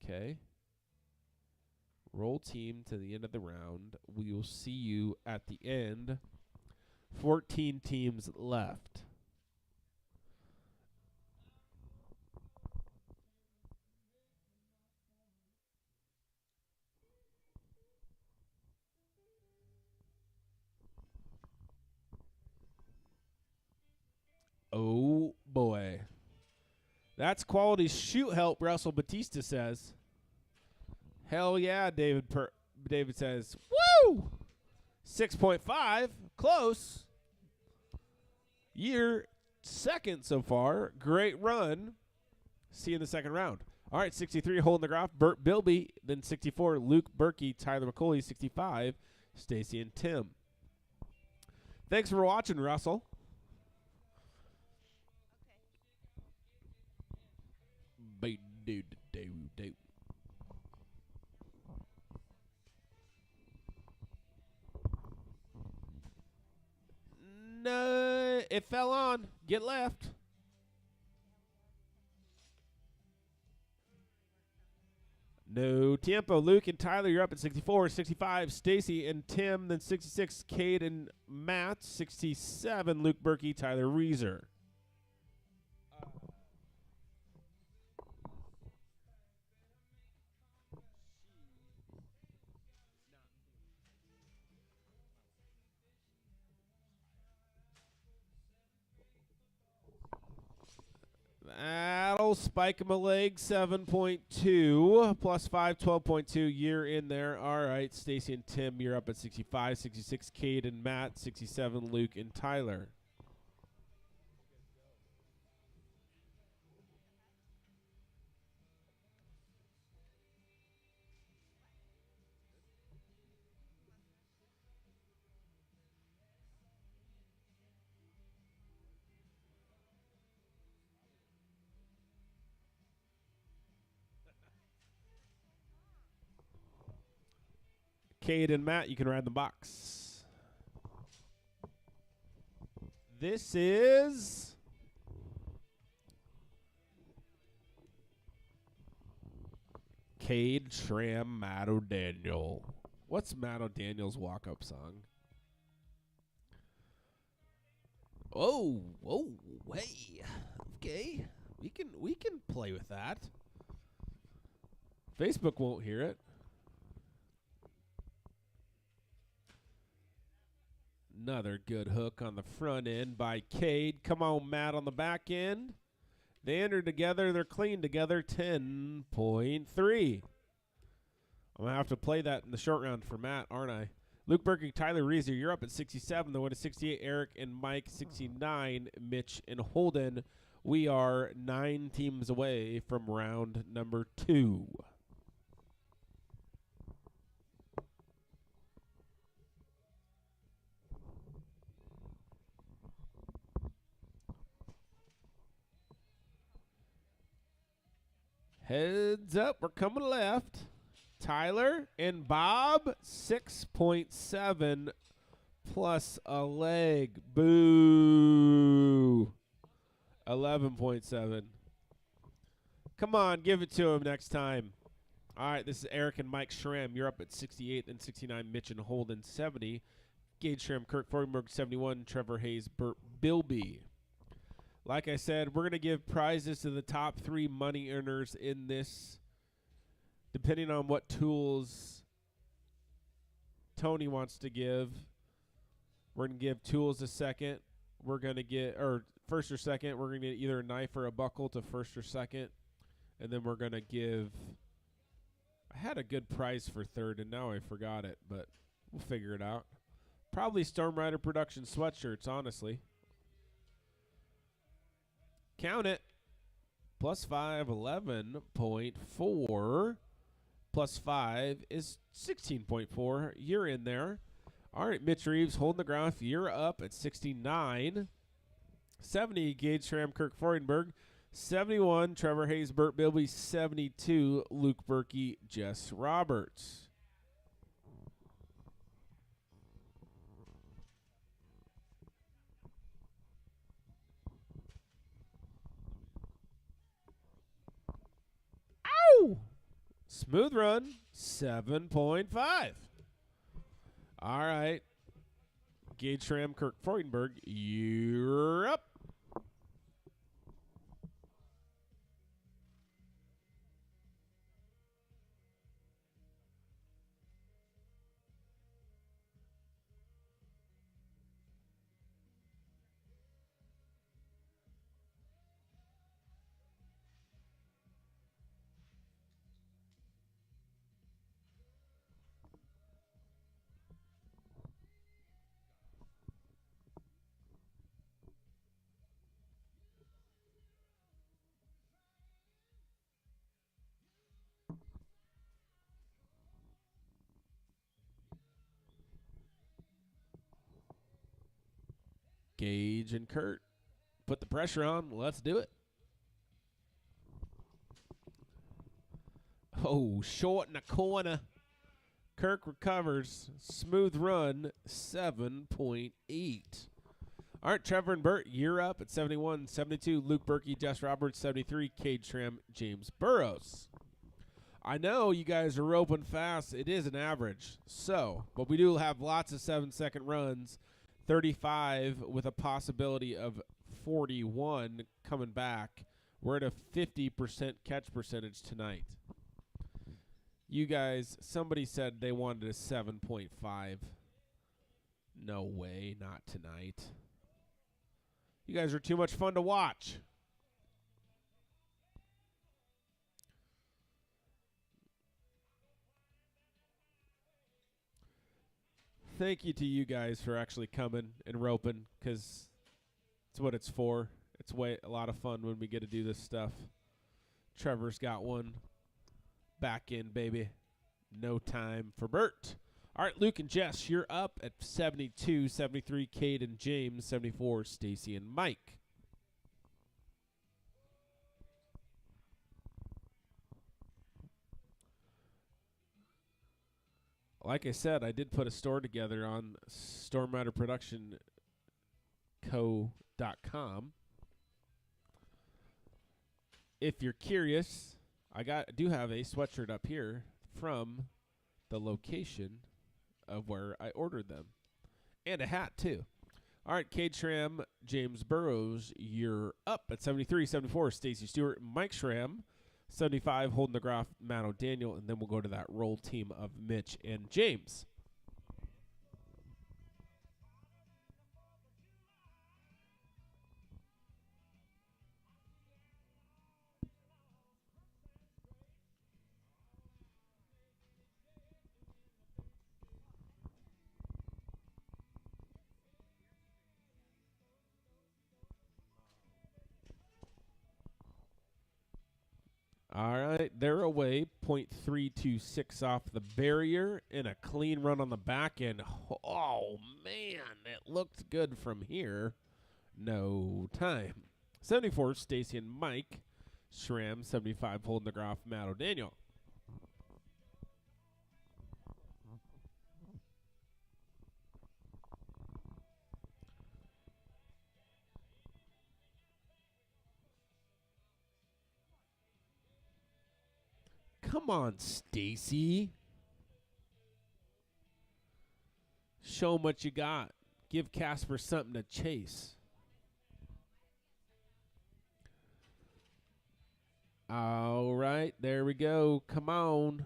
Okay. Roll team to the end of the round. We will see you at the end. 14 teams left. Oh, boy. That's quality shoot help, Russell Batista says. Hell yeah, David says. Woo! 6.5. Close. You're second so far. Great run. See you in the second round. All right, 63, holding the graph, Burt Bilby. Then 64, Luke Berkey, Tyler McCauley. 65, Stacy and Tim. Thanks for watching, Russell. Okay. No, it fell on. Get left. No tiempo. Luke and Tyler, you're up at 64. 65, Stacy and Tim. Then 66, Cade and Matt. 67, Luke Berkey, Tyler Reeser. That'll spike him a leg, 7.2. Plus 5, 12.2. You're in there. All right, Stacy and Tim, you're up at 65. 66, Cade and Matt. 67, Luke and Tyler. Cade and Matt, you can ride the box. This is Cade, Schramm, Matt O'Daniel. What's Matt O'Daniel's walk-up song? Oh, hey. Okay. We can play with that. Facebook won't hear it. Another good hook on the front end by Cade. Come on, Matt, on the back end. They enter together. They're clean together. 10.3. I'm going to have to play that in the short round for Matt, aren't I? Luke Berkey, Tyler Reeser, you're up at 67. The one is 68, Eric and Mike. 69, Mitch and Holden. We are 9 teams away from round number 2. Heads up, we're coming left. Tyler and Bob, 6.7 plus a leg. Boo. 11.7. Come on, give it to him next time. All right, this is Eric and Mike Schramm. You're up at 68 and 69. Mitch and Holden, 70. Gage Schramm, Kirk Fortenberg, 71. Trevor Hayes, Burt Bilby. Like I said, we're going to give prizes to the top 3 money earners in this, depending on what tools Tony wants to give. We're going to give tools a second. We're going to get, or first or second, we're going to get either a knife or a buckle to first or second. And then we're going to give, I had a good prize for third, and now I forgot it, but we'll figure it out. Probably Storm Rider Production sweatshirts, honestly. Count it. Plus 5, 11.4. Plus 5 is 16.4. You're in there. All right, Mitch Reeves holding the ground. You're up at 69. 70, Gage Schramm, Kirk Fortenberg. 71, Trevor Hayes, Burt Bilby. 72, Luke Berkey, Jess Roberts. Ow! Smooth run, 7.5. All right. Gage Schramm, Kirk Fortenberg, you're up. Gage and Kurt, put the pressure on. Let's do it. Oh, short in the corner. Kirk recovers. Smooth run, 7.8. All right, Trevor and Burt, you're up at 71, 72. Luke Berkey, Jess Roberts, 73. Cade Tram, James Burrows. I know you guys are roping fast. It is an average. But we do have lots of 7-second runs, 35 with a possibility of 41 coming back. We're at a 50% catch percentage tonight. You guys, somebody said they wanted a 7.5. No way, not tonight. You guys are too much fun to watch. Thank you to you guys for actually coming and roping, because it's what it's for. It's a lot of fun when we get to do this stuff. Trevor's got one. Back in, baby. No time for Bert. All right, Luke and Jess, you're up at 72, 73. Cade and James, 74. Stacy and Mike. Like I said, I did put a store together on stormriderproductionco.com. If you're curious, I do have a sweatshirt up here from the location of where I ordered them. And a hat, too. All right, Cade Schramm, James Burrows, you're up at 73, 74. Stacy Stewart, Mike Schramm, 75, Holden DeGroff, Matt O'Daniel, and then we'll go to that roll team of Mitch and James. All right, they're away, .326 off the barrier, and a clean run on the back end. Oh, man, it looked good from here. No time. 74, Stacy and Mike. Schramm, 75, Holden DeGroff, Matt O'Daniel. Come on, Stacy. Show 'em what you got. Give Casper something to chase. All right, there we go. Come on.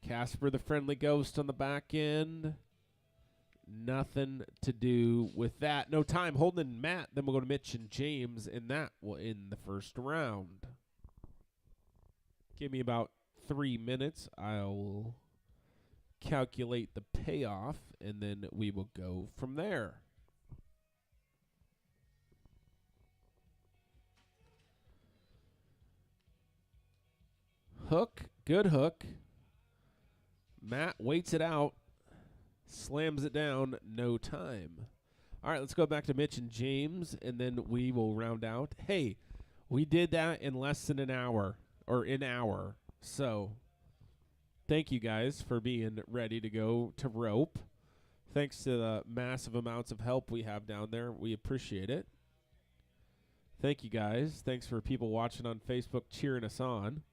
Casper the friendly ghost on the back end. Nothing to do with that. No time. Holden and Matt. Then we'll go to Mitch and James, and that will end the first round. Give me about 3 minutes. I'll calculate the payoff, and then we will go from there. Hook, good hook. Matt waits it out, slams it down, no time. All right, let's go back to Mitch and James, and then we will round out. Hey, we did that in less than an hour. So thank you guys for being ready to go to rope. Thanks to the massive amounts of help we have down there. We appreciate it. Thank you guys. Thanks for people watching on Facebook cheering us on.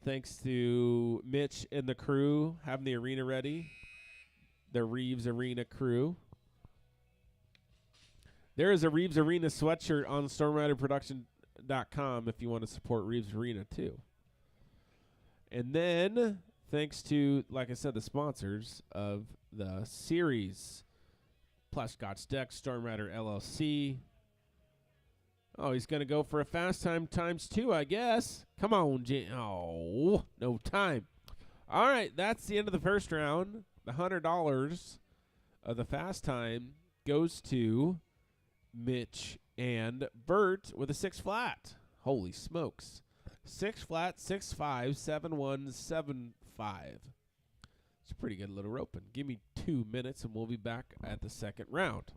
Thanks to Mitch and the crew having the arena ready. The Reeves Arena crew. There is a Reeves Arena sweatshirt on stormriderproduction.com if you want to support Reeves Arena too. And then, thanks to, like I said, the sponsors of the series, Plus Scotch Deck, Stormrider LLC. Oh, he's going to go for a fast time ×2, I guess. Come on, oh, no time. All right, that's the end of the first round. The $100 of the fast time goes to Mitch and Bert with a 6 flat. Holy smokes. 6 flat, 6-5, 7-1, 7-5. It's a pretty good little roping. Give me 2 minutes and we'll be back at the second round.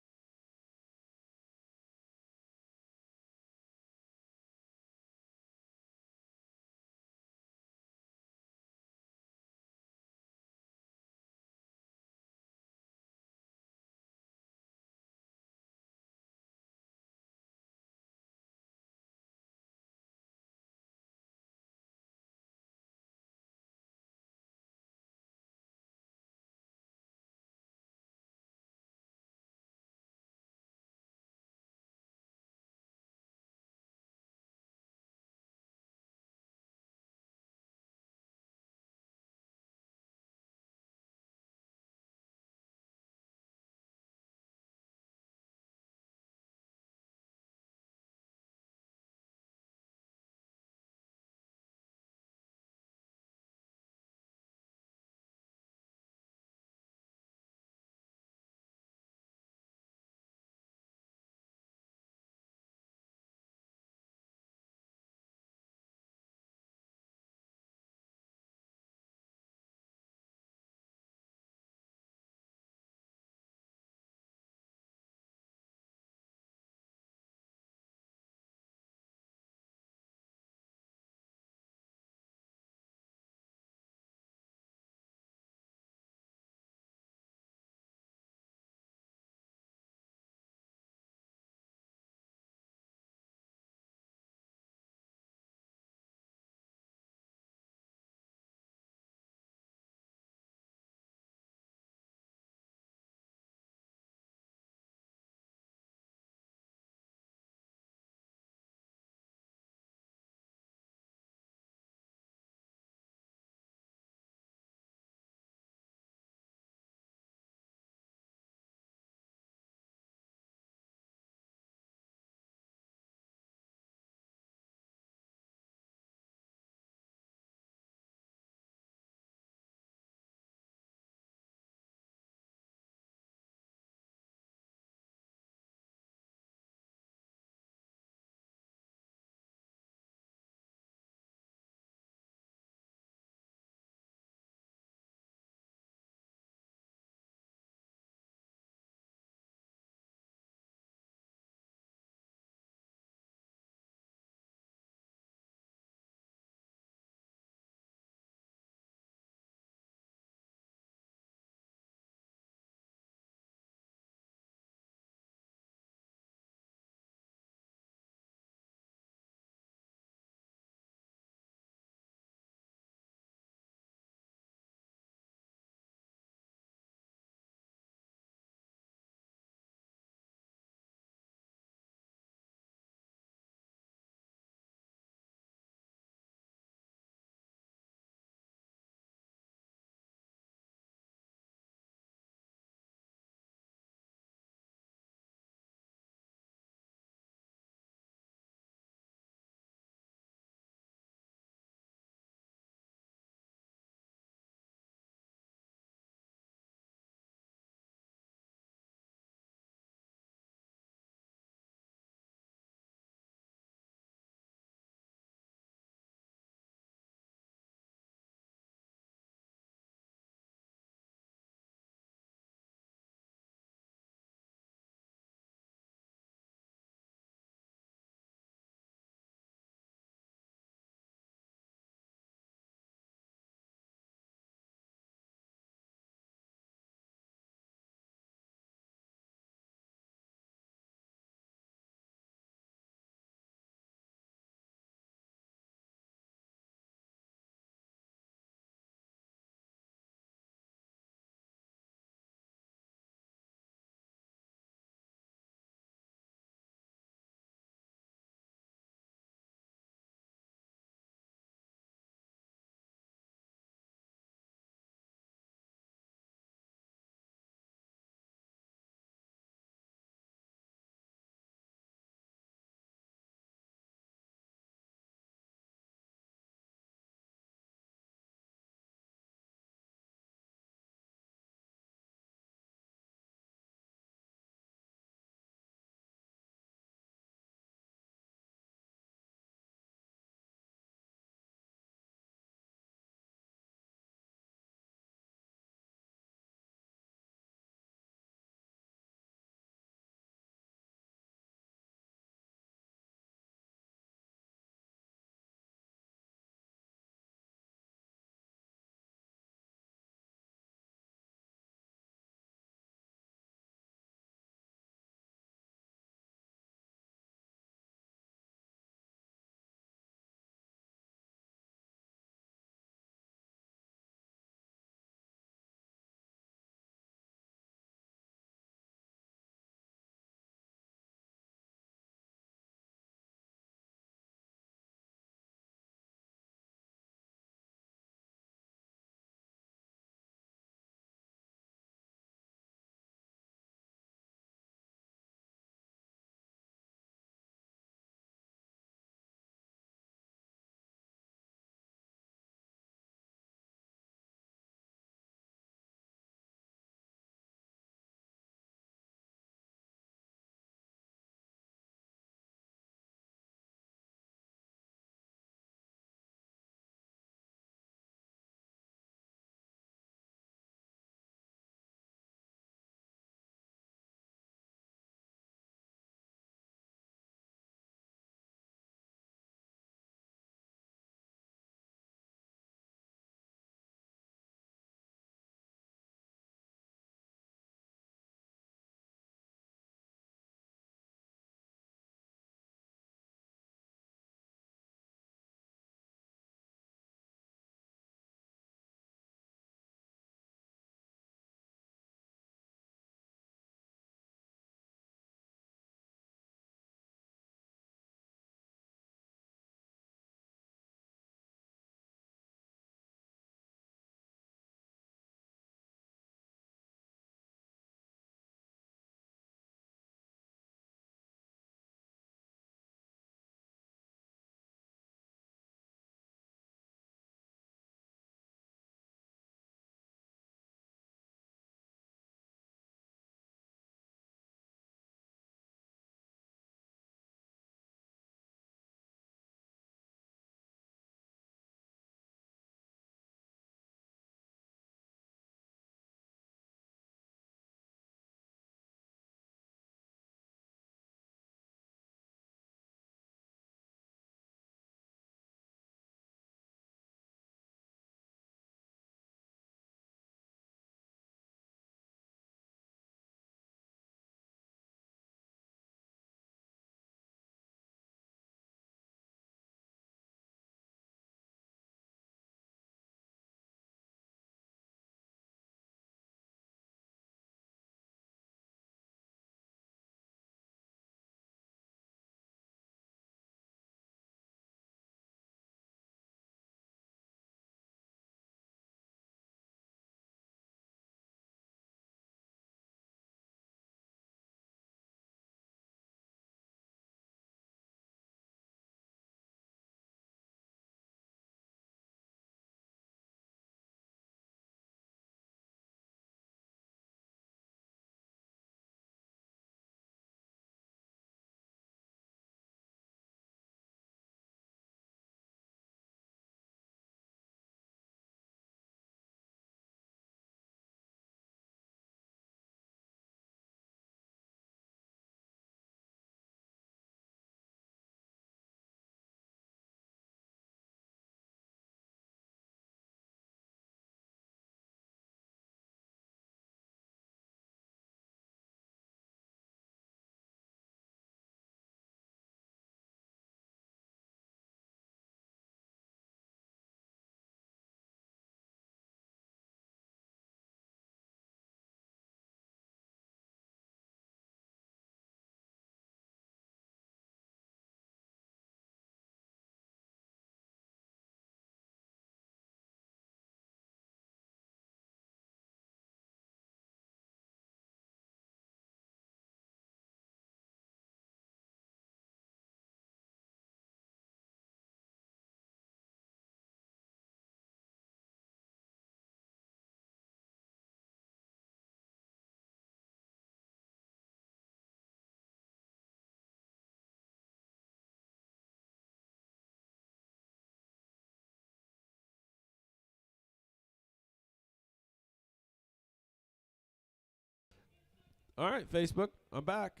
All right, Facebook, I'm back.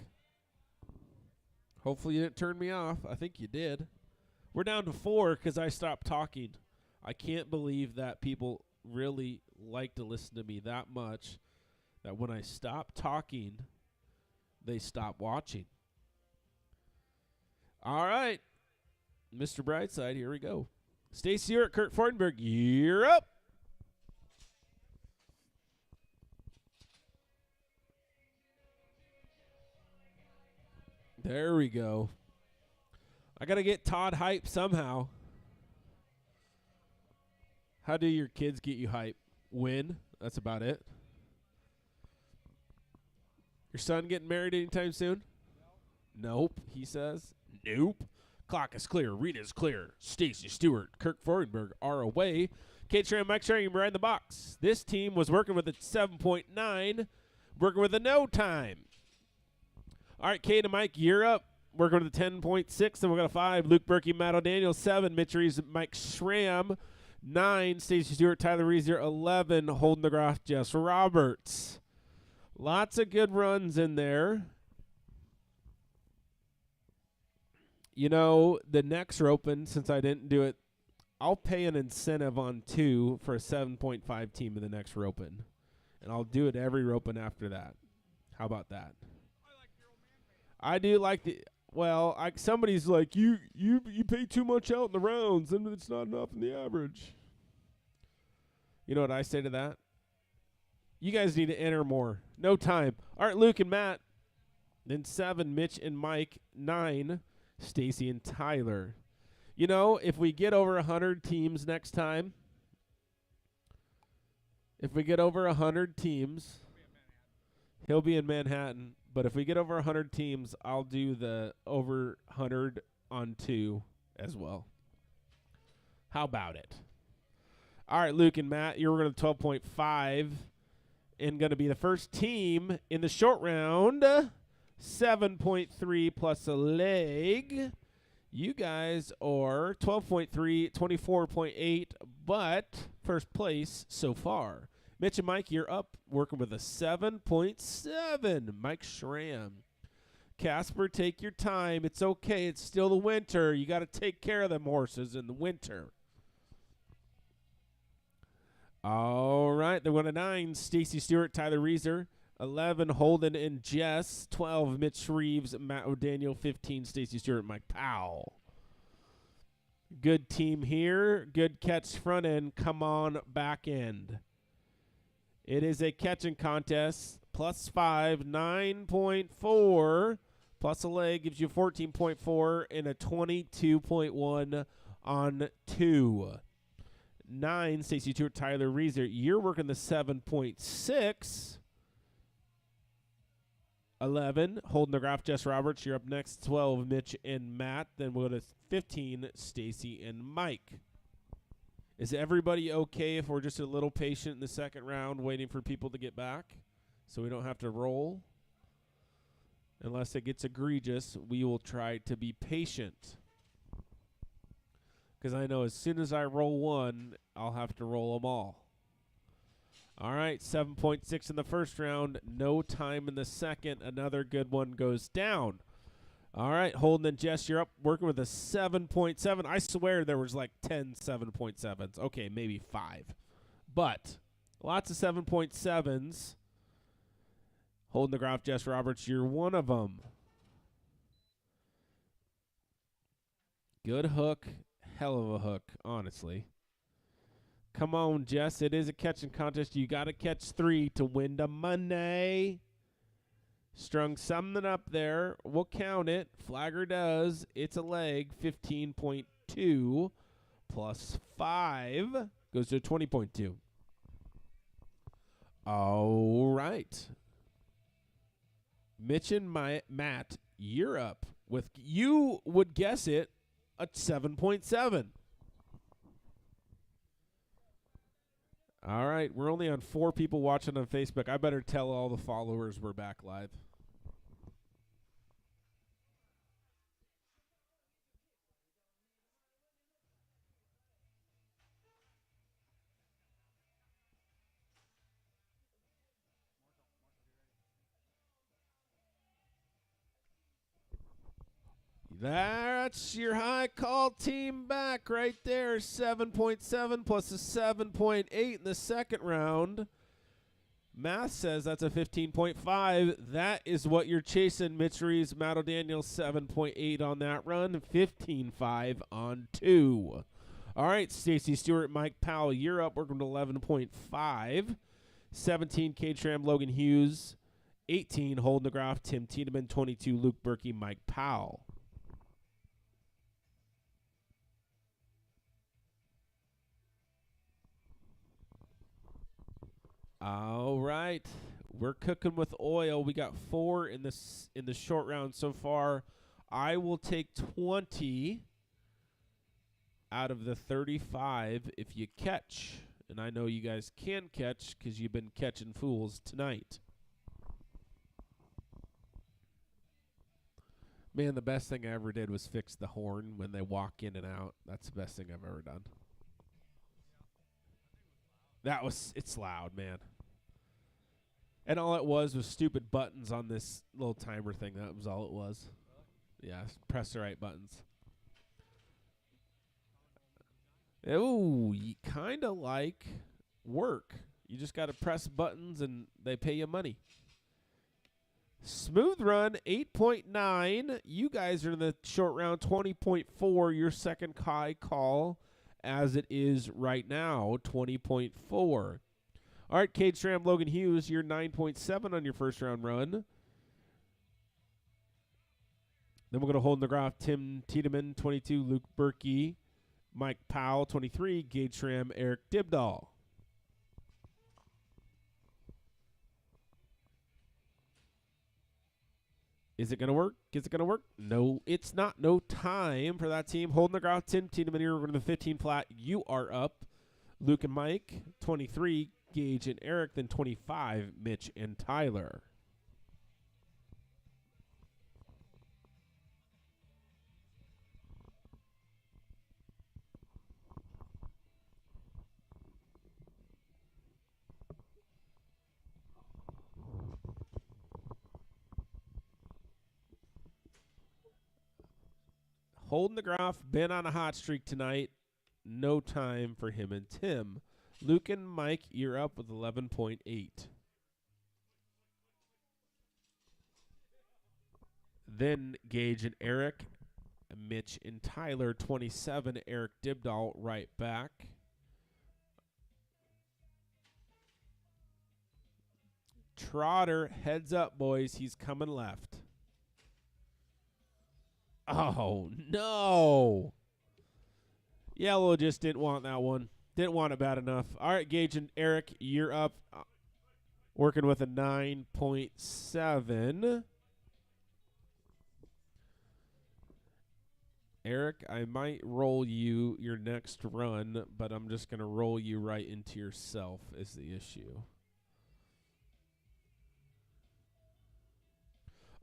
Hopefully you didn't turn me off. I think you did. We're down to 4 because I stopped talking. I can't believe that people really like to listen to me that much that when I stop talking, they stop watching. All right, Mr. Brightside, here we go. Stacey Stewart, Kurt Fortenberg, you're up. There we go. I got to get Todd hype somehow. How do your kids get you hype? Win. That's about it. Your son getting married anytime soon? Nope, he says. Nope. Clock is clear. Rita's clear. Stacey Stewart, Kirk Fortenberg are away. Kate Schramm, Mike Schramm behind the box. This team was working with a 7.9, working with a no time. All right, Kate and Mike, you're up. Working with a 10.6, and we got a 5. Luke Berkey, Matt O'Daniel, 7. Mitch Reeves, Mike Schramm, 9. Stacey Stewart, Tyler Reeser, 11. Holden DeGraff, Jess Roberts. Lots of good runs in there. You know, the necks are open since I didn't do it. I'll pay an incentive on 2 for a 7.5 team in the next Ropin. And I'll do it every Ropin after that. How about that? I do like the somebody's like you pay too much out in the rounds and it's not enough in the average. You know what I say to that? You guys need to enter more. No time. All right, Luke and Matt. Then 7, Mitch and Mike. 9, Stacy and Tyler. You know, if we get over 100 teams next time, he'll be in Manhattan. But if we get over 100 teams, I'll do the over 100 on 2 as well. How about it? All right, Luke and Matt, you're going to 12.5 and going to be the first team in the short round. 7.3 plus a leg. You guys are 12.3, 24.8, but first place so far. Mitch and Mike, you're up, working with a 7.7. Mike Schramm. Casper, take your time. It's okay. It's still the winter. You got to take care of them horses in the winter. All right. They're 1 to 9. Stacey Stewart, Tyler Reeser. 11, Holden and Jess. 12, Mitch Reeves, Matt O'Daniel. 15, Stacey Stewart, Mike Powell. Good team here. Good catch front end. Come on back end. It is a catching contest. Plus 5, 9.4. Plus a leg gives you 14.4 and a 22.1 on 2. 9, Stacey Stewart, Tyler Reeser. You're working the 7.6. 11, Holden DeGraff, Jess Roberts. You're up next. 12, Mitch and Matt. Then we'll go to 15, Stacy and Mike. Is everybody okay if we're just a little patient in the second round waiting for people to get back so we don't have to roll? Unless it gets egregious, we will try to be patient. Because I know as soon as I roll one, I'll have to roll them all. All right, 7.6 in the first round. No time in the second. Another good one goes down. All right, Holden and Jess, you're up working with a 7.7. I swear there was like 10 7.7s. Okay, maybe 5. But lots of 7.7s. Holden DeGraff, Jess Roberts, you're one of them. Good hook. Hell of a hook, honestly. Come on, Jess. It is a catching contest. You got to catch 3 to win the money. Strung something up there. We'll count it. Flagger does. It's a leg. 15.2 plus 5 goes to 20.2. All right. Mitch and Matt, you're up with, you would guess it, a 7.7. All right. We're only on 4 people watching on Facebook. I better tell all the followers we're back live. That's your high call team back right there. 7.7 plus a 7.8 in the second round. Math says that's a 15.5. That is what you're chasing, Mitch Reeves. Matt O'Daniel, 7.8 on that run. 15.5 on 2. All right, Stacey Stewart, Mike Powell, you're up. Working to 11.5. 17, Cade Schramm, Logan Hughes. 18, Holden DeGraff, Tim Tiedemann. 22, Luke Berkey, Mike Powell. All right, we're cooking with oil. We got 4 in the short round so far. I will take 20 out of the 35 if you catch, and I know you guys can catch because you've been catching fools tonight. Man, the best thing I ever did was fix the horn when they walk in and out. That's the best thing I've ever done. It's loud, man. And all it was stupid buttons on this little timer thing. That was all it was. Yeah, press the right buttons. Oh, you kind of like work. You just got to press buttons and they pay you money. Smooth run, 8.9. You guys are in the short round, 20.4. Your second high call as it is right now, 20.4. All right, Cade Schramm, Logan Hughes, you're 9.7 on your first round run. Then we're going to hold DeGraff, Tim Tiedemann, 22, Luke Berkey, Mike Powell, 23, Cade Schramm, Eric Dibdahl. Is it going to work? Is it going to work? No, it's not. No time for that team. Holding DeGraff, Tim Tiedemann, you're going to the 15 flat. You are up. Luke and Mike, 23, Gage and Eric, then 25, Mitch and Tyler. Holding DeGraff, been on a hot streak tonight. No time for him and Tim. Luke and Mike, you're up with 11.8. Then Gage and Eric, Mitch and Tyler, 27. Eric Dibdahl right back. Trotter, heads up, boys. He's coming left. Oh, no. Yellow just didn't want that one. Didn't want it bad enough. All right, Gage and Eric, you're up. Working with a 9.7. Eric, I might roll you your next run, but I'm just going to roll you right into yourself is the issue.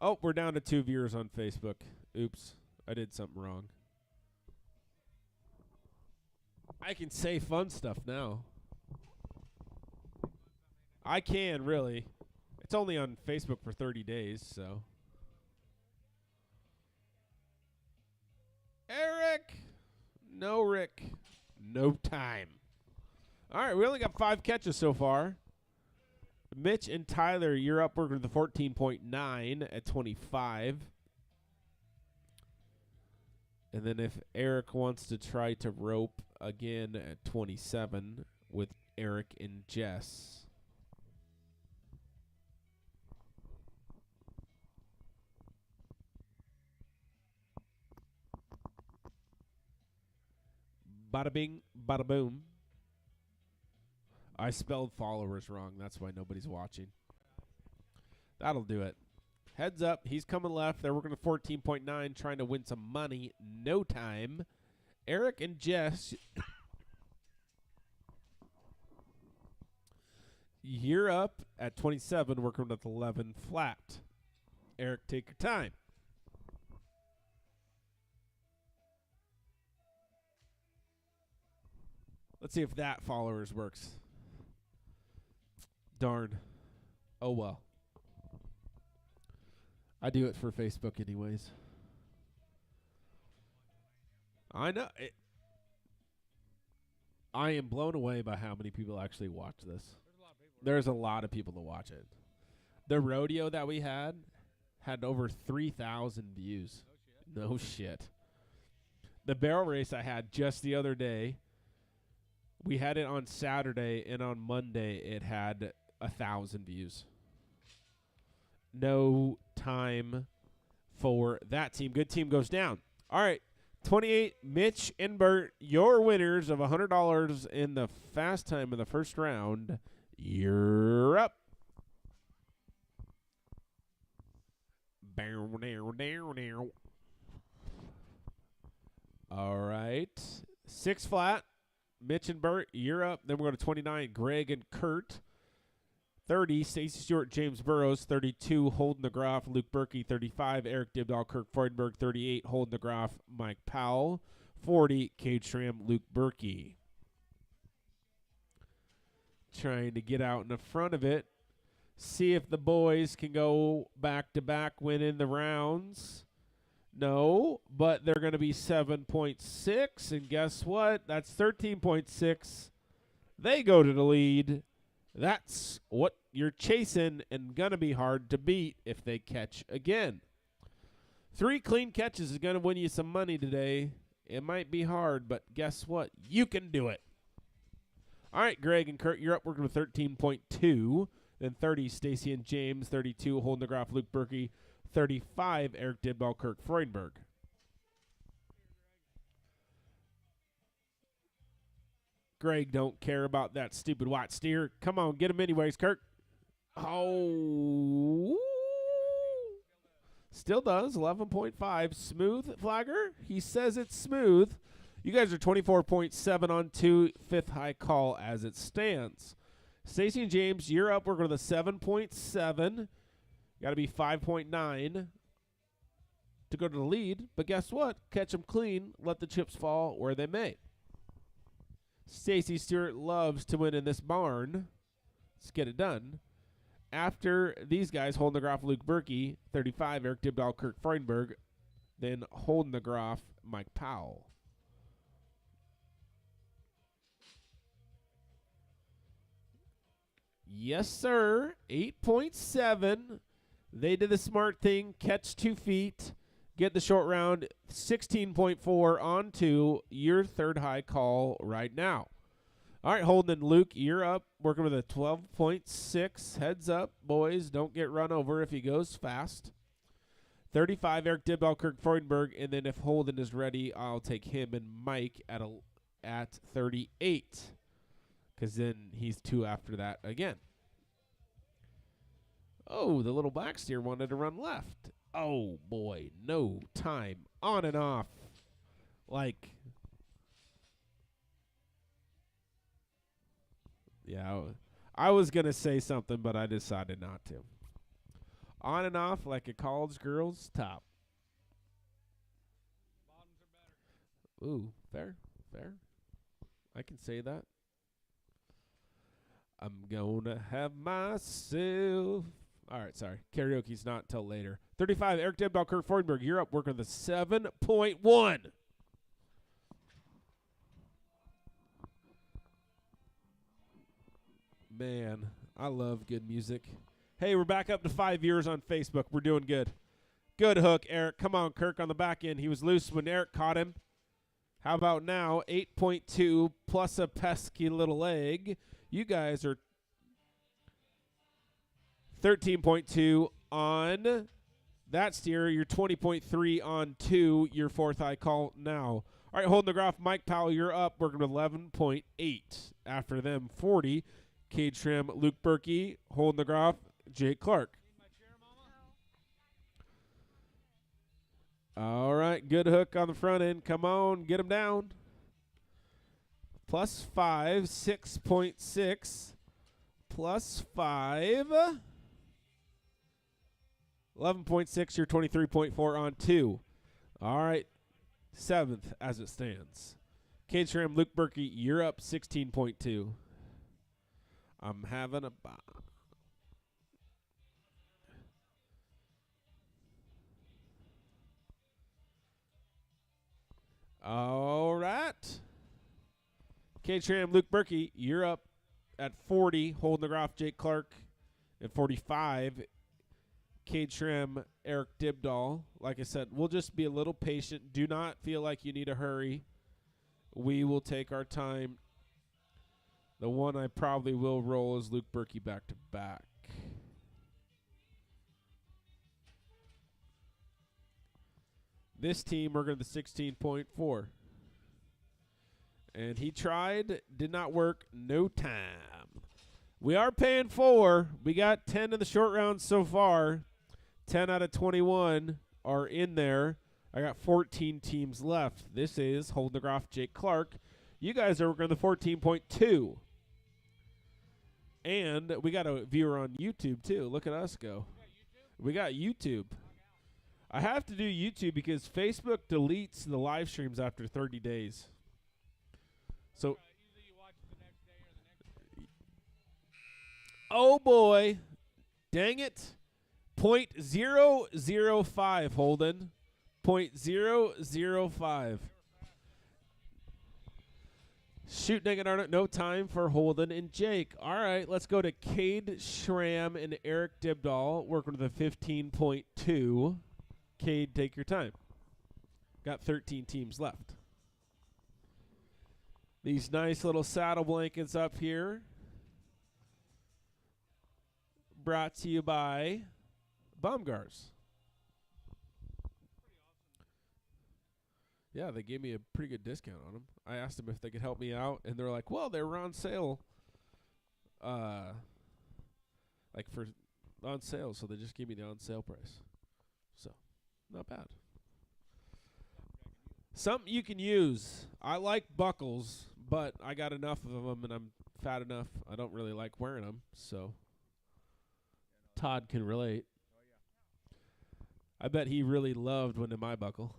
Oh, we're down to 2 viewers on Facebook. Oops, I did something wrong. I can say fun stuff now. I can, really. It's only on Facebook for 30 days, so. Eric! No, Rick. No time. All right, we only got 5 catches so far. Mitch and Tyler, you're up working the 14.9 at 25. And then if Eric wants to try to rope again at 27 with Eric and Jess. Bada bing, bada boom. I spelled followers wrong. That's why nobody's watching. That'll do it. Heads up. He's coming left. They're working at 14.9, trying to win some money. No time. Eric and Jess, you're up at 27, working at 11 flat. Eric, take your time. Let's see if that followers works. Darn. Oh, well. I do it for Facebook anyways. I know. I am blown away by how many people actually watch this. There's a lot of people. There's a lot of people that watch it. The rodeo that we had over 3,000 views. No shit. No shit. The barrel race I had just the other day, we had it on Saturday, and on Monday it had 1,000 views. No time for that team. Good team goes down. All right. 28, Mitch and Bert, your winners of $100 in the fast time of the first round. You're up. All right. 6 flat. Mitch and Bert, you're up. Then we're going to 29, Greg and Kurt. 30, Stacey Stewart, James Burrows. 32, Holden DeGroff, Luke Berkey. 35, Eric Dibdahl, Kirk Freudenberg. 38, Holden DeGroff, Mike Powell. 40, Cade Schramm, Luke Berkey. Trying to get out in the front of it. See if the boys can go back-to-back winning the rounds. No, but they're going to be 7.6, and guess what? That's 13.6. They go to the lead. That's what you're chasing and going to be hard to beat if they catch again. 3 clean catches is going to win you some money today. It might be hard, but guess what? You can do it. All right, Greg and Kurt, you're up working with 13.2. Then 30, Stacy and James. 32, Holden DeGroff, Luke Berkey. 35, Eric Dibdahl, Kirk Freudenberg. Greg don't care about that stupid white steer. Come on, get him anyways, Kirk. Oh. Still does, 11.5. Smooth, Flagger. He says it's smooth. You guys are 24.7 on 2, 5th high call as it stands. Stacey and James, you're up. We're going to the 7.7. Got to be 5.9 to go to the lead. But guess what? Catch them clean. Let the chips fall where they may. Stacey Stewart loves to win in this barn. Let's get it done. After these guys, Holden DeGroff, Luke Berkey. 35, Eric Dibdahl, Kirk Freudenberg. Then Holden DeGroff, Mike Powell. Yes, sir. 8.7. They did the smart thing. Catch 2 feet. Get the short round. 16.4 on 2. Your 3rd high call right now. All right, Holden and Luke, you're up. Working with a 12.6. Heads up, boys. Don't get run over if he goes fast. 35, Eric Dibdahl, Kirk Freudenberg. And then if Holden is ready, I'll take him and Mike at 38. Because then he's 2 after that again. Oh, the little black steer wanted to run left. Oh, boy, no time. On and off. Like, yeah, I was going to say something, but I decided not to. On and off like a college girl's top. Bottoms are better. Ooh, fair. I can say that. I'm gonna have myself. All right, sorry. Karaoke's not until later. 35, Eric Dibdahl, Kirk Freudenberg. You're up working the 7.1. Man, I love good music. Hey, we're back up to 5 viewers on Facebook. We're doing good. Good hook, Eric. Come on, Kirk, on the back end. He was loose when Eric caught him. How about now? 8.2 plus a pesky little egg. You guys are 13.2 on that steer. You're 20.3 on 2. Your 4th high call now. All right, Holden DeGroff, Mike Powell, you're up. Working with 11.8. After them, 40. Cade Schramm, Luke Berkey, Holden DeGroff, Jake Clark. Need my chair, Mama? All right, good hook on the front end. Come on, get him down. Plus 5, 6.6. Plus 5. 11.6, you're 23.4 on 2. All right, 7th as it stands. Cade Schramm, Luke Berkey, you're up 16.2. I'm having a bomb. All right. Cade Schramm, Luke Berkey, you're up at 40. Holden DeGroff, Jake Clark at 45. Cade Schramm, Eric Dibdahl. Like I said, we'll just be a little patient. Do not feel like you need to hurry. We will take our time. The one I probably will roll is Luke Berkey back to back. This team, we're going to the 16.4. And he tried, did not work, no time. We are paying 4. We got 10 in the short round so far. 10 out of 21 are in there. I got 14 teams left. This is Holden DeGroff, Jake Clark. You guys are working the 14.2. And we got a viewer on YouTube, too. Look at us go. We got YouTube. I have to do YouTube because Facebook deletes the live streams after 30 days. So, Usually you watch it the next day or the next day. oh boy, dang it. 0.005, Holden. 0.005. Shoot, dang it, Arnold. No time for Holden and Jake. All right, let's go to Cade Schramm and Eric Dibdahl, working with a 15.2. Cade, take your time. Got 13 teams left. These nice little saddle blankets up here, brought to you by Baumgars. Yeah, they gave me a pretty good discount on them. I asked them if they could help me out, and they're like, well, they were on sale. On sale, so they just gave me the on sale price. So, not bad. Something you can use. I like buckles, but I got enough of them, and I'm fat enough. I don't really like wearing them, so Todd can relate. I bet he really loved one in my buckle.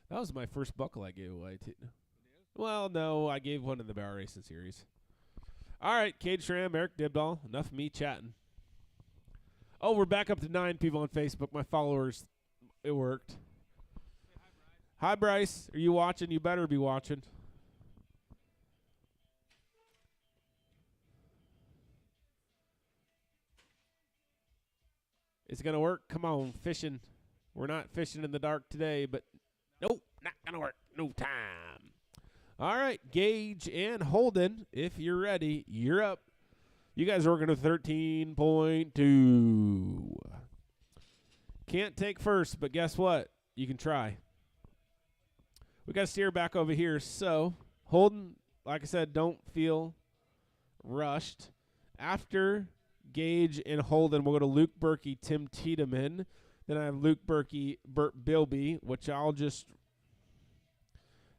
That was my first buckle I gave away, too. Well, no, I gave one in the Barrel Racing Series. All right, Cade Schramm, Eric Dibdahl. Enough of me chatting. Oh, we're back up to 9 people on Facebook. My followers, it worked. Hi, Bryce. Are you watching? You better be watching. It's going to work. Come on, fishing. We're not fishing in the dark today, but nope, not going to work. No time. All right, Gage and Holden, if you're ready, you're up. You guys are working to 13.2. Can't take first, but guess what? You can try. We got to steer back over here. So, Holden, like I said, don't feel rushed. After Gage and Holden, we'll go to Luke Berkey, Tim Tiedemann. Then I have Luke Berkey, Burt Bilby, which I'll just –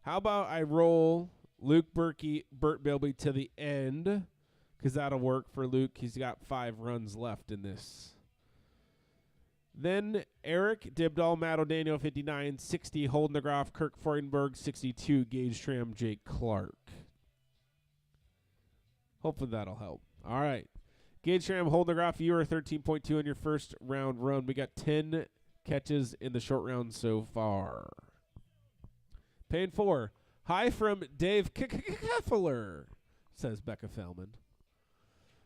how about I roll Luke Berkey, Burt Bilby to the end, because that'll work for Luke. He's got 5 runs left in this. Then Eric Dibdahl, Matt O'Daniel, 59, 60, Holden DeGroff, Kirk Freudenberg, 62, Gage Schramm, Jake Clark. Hopefully that'll help. All right. Gage Schramm, Holden DeGroff, you are 13.2 in your first round run. We got 10 catches in the short round so far. Paying 4. Hi from Dave Keffler, says Becca Fellman.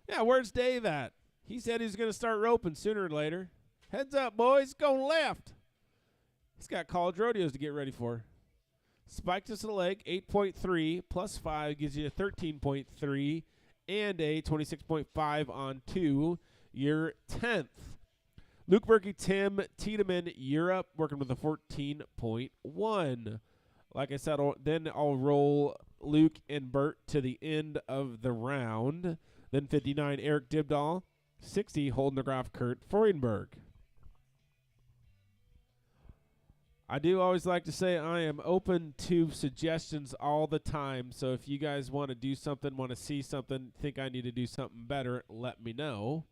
Yeah, where's Dave at? He said he's going to start roping sooner or later. Heads up, boys. Going left. He's got college rodeos to get ready for. Spike to the leg, 8.3 plus 5 gives you a 13.3 and a 26.5 on 2. You're 10th. Luke Berkey, Tim Tiedemann, you're up, working with a 14.1. Like I said, then I'll roll Luke and Bert to the end of the round. Then 59, Eric Dibdahl. 60, Holden DeGroff, Kurt Freudenberg. I do always like to say I am open to suggestions all the time. So if you guys want to do something, want to see something, think I need to do something better, let me know.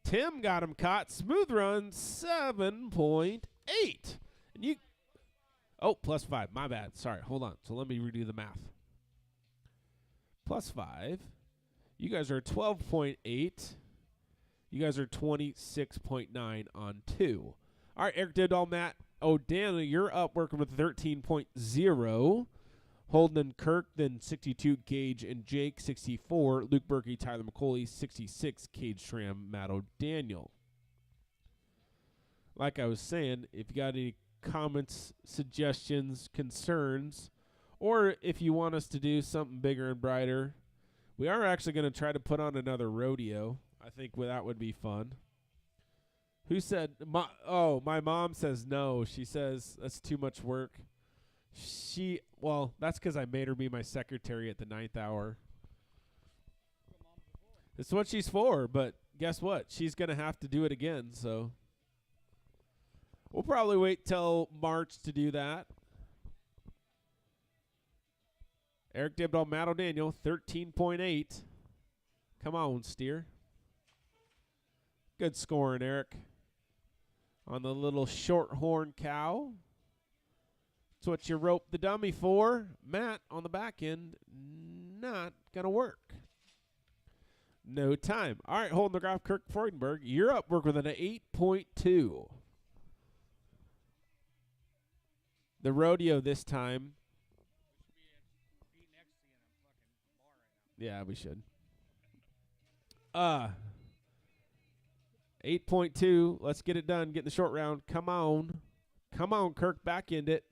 Tim got him caught. Smooth run, 7.8. And you... Oh, plus 5. My bad. Sorry. Hold on. So let me redo the math. Plus 5. You guys are 12.8. You guys are 26.9 on 2. All right, Eric Dibdahl, Matt O'Daniel, you're up working with 13.0. Holden and Kirk, then 62, Gage and Jake, 64. Luke Berkey, Tyler McCauley, 66. Cage Schramm, Matt O'Daniel. Like I was saying, if you got any comments, suggestions, concerns, or if you want us to do something bigger and brighter, we are actually going to try to put on another rodeo. I think that would be fun. Who said, my mom says no. She says that's too much work. Well, that's because I made her be my secretary at the 9th hour. That's what she's for, but guess what? She's going to have to do it again, so we'll probably wait till March to do that. Eric Dibdahl, Matt O'Daniel, 13.8. Come on, steer. Good scoring, Eric. On the little short-horn cow. That's what you rope the dummy for. Matt, on the back end, not going to work. No time. All right, Holden McGrath, Kirk Freudenberg, you're up. Work with an 8.2. The rodeo this time. Yeah, we should. 8.2. Let's get it done. Get in the short round. Come on. Come on, Kirk. Back end it.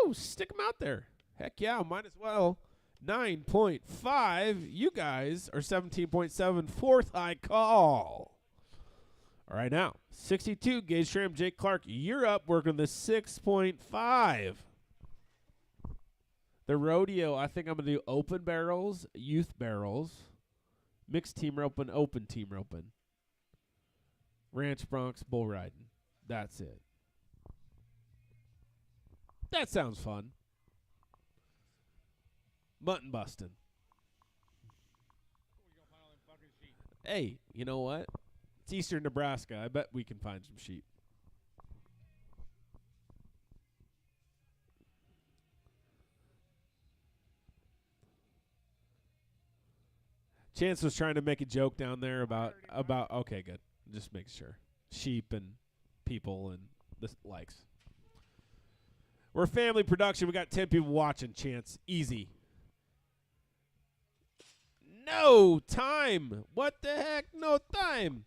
Woo! Stick him out there. Heck yeah, might as well. 9.5. You guys are 17.7. Fourth high call. All right, now. 62. Gage Schramm, Jake Clark. You're up working the 6.5. The rodeo, I think I'm going to do open barrels, youth barrels, mixed team roping, open team roping. Ranch broncs, bull riding. That's it. That sounds fun. Mutton busting. Hey, you know what? It's eastern Nebraska. I bet we can find some sheep. Chance was trying to make a joke down there about okay, good. Just make sure. Sheep and people and the likes. We're a family production. We got 10 people watching, Chance. Easy. No time. What the heck? No time.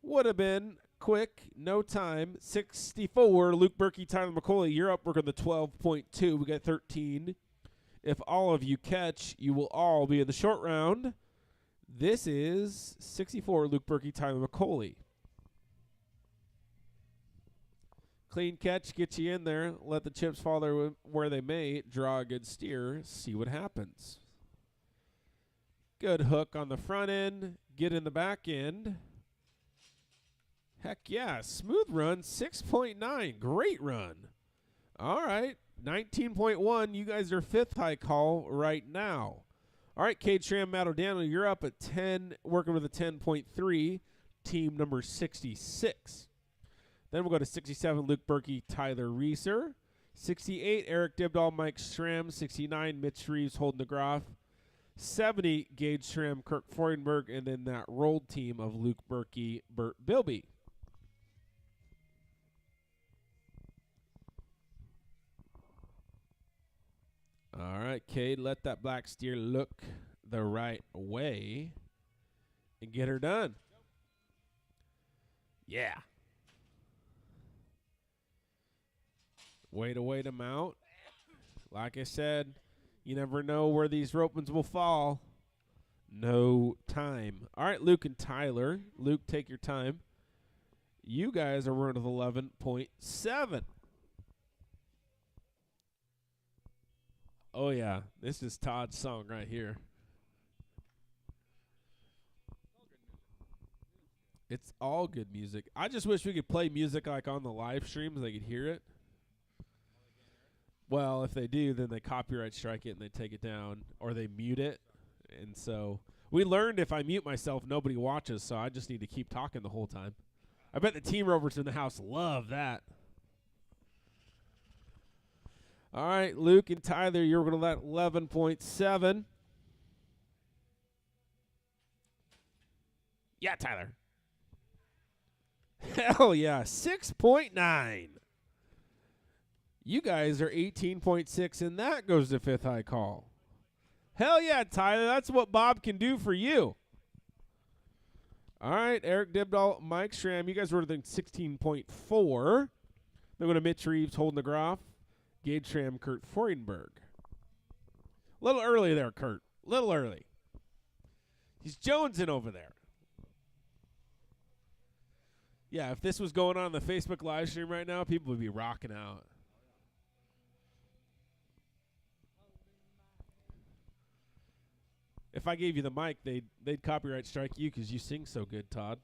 Would have been quick. No time. 64. Luke Berkey, Tyler McCauley. You're up. We're going to 12.2. We got 13. If all of you catch, you will all be in the short round. This is 64. Luke Berkey, Tyler McCauley. Clean catch, get you in there. Let the chips fall there where they may. Draw a good steer. See what happens. Good hook on the front end. Get in the back end. Heck yeah. Smooth run. 6.9. Great run. All right. 19.1. You guys are fifth high call right now. All right, Cade Schramm, Matt O'Daniel, you're up at 10, working with a 10.3. Team number 66. Then we'll go to 67, Luke Berkey, Tyler Reeser. 68, Eric Dibdahl, Mike Schramm. 69, Mitch Reeves, Holden DeGroff. 70, Gage Schramm, Kirk Freudenberg. And then that rolled team of Luke Berkey, Bert Bilby. All right, Cade, let that black steer look the right way and get her done. Yeah. Way to wait them out. Like I said, you never know where these ropings will fall. No time. All right, Luke and Tyler. Luke, take your time. You guys are running with 11.7. Oh, yeah. This is Todd's song right here. It's all good music. I just wish we could play music like on the live streams. They could hear it. Well, if they do, then they copyright strike it and they take it down. Or they mute it. And so we learned if I mute myself, nobody watches. So I just need to keep talking the whole time. I bet the team rovers in the house love that. All right, Luke and Tyler, you're going to let 11.7. Yeah, Tyler. Hell yeah, 6.9. You guys are 18.6, and that goes to fifth high call. Hell yeah, Tyler. That's what Bob can do for you. All right, Eric Dibdahl, Mike Schramm. You guys were within 16.4. They're going to Mitch Reeves holding the Groff. Gage Schramm, Kurt Freudenberg. A little early there, Kurt. A little early. He's jonesing over there. Yeah, if this was going on the Facebook live stream right now, people would be rocking out. If I gave you the mic, they'd copyright strike you because you sing so good, Todd.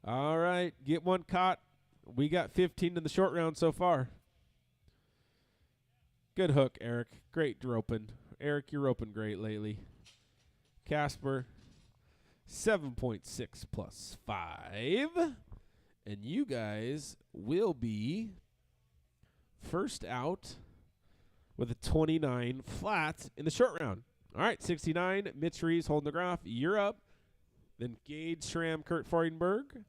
All right, get one caught. We got 15 in the short round so far. Good hook, Eric. Great roping. Eric, you're roping great lately. Casper, 7.6 plus 5. And you guys will be first out with a 29 flat in the short round. All right, 69, Mitch Reeves holding the Groff. You're up. Then Gage Schramm, Kurt Freudenberg.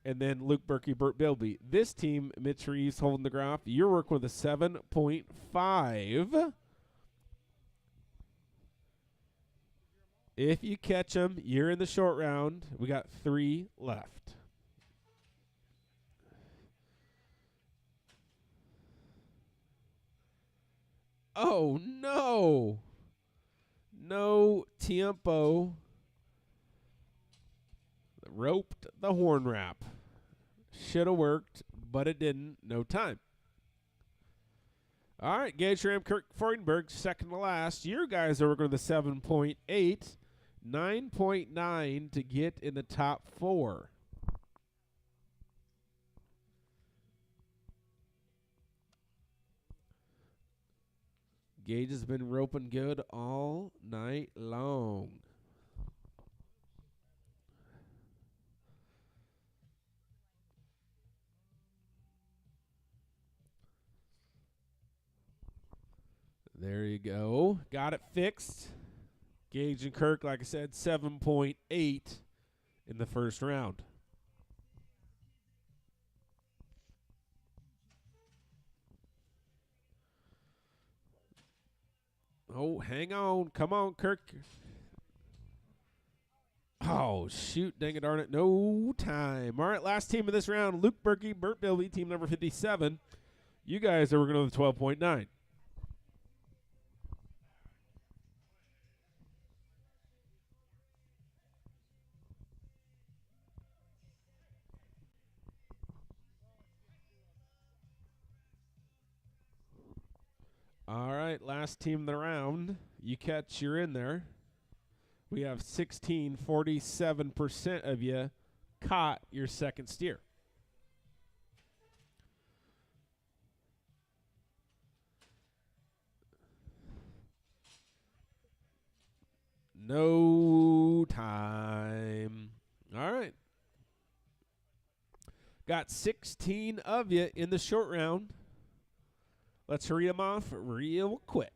And then Luke Berkey, Burt Bilby. This team, Mitch Reeves holding the Groff. You're working with a 7.5. If you catch them, you're in the short round. We got 3 left. Oh, no. No tiempo. Roped the horn wrap. Should have worked, but it didn't. No time. All right, Gage Schramm, Kurt Freudenberg, second to last. Your guys are working with a 7.8. 9.9 to get in the top 4. Gage has been roping good all night long. There you go. Got it fixed. Gage and Kirk, like I said, 7.8 in the first round. Oh, hang on. Come on, Kirk. Oh, shoot. Dang it, darn it. No time. All right, last team of this round, Luke Berkey, Burt Bilby, team number 57. You guys are working on the 12.9. All right, last team of the round. You catch, you're in there. We have 47% of you caught your second steer. No time. All right. Got 16 of you in the short round. Let's read them off real quick.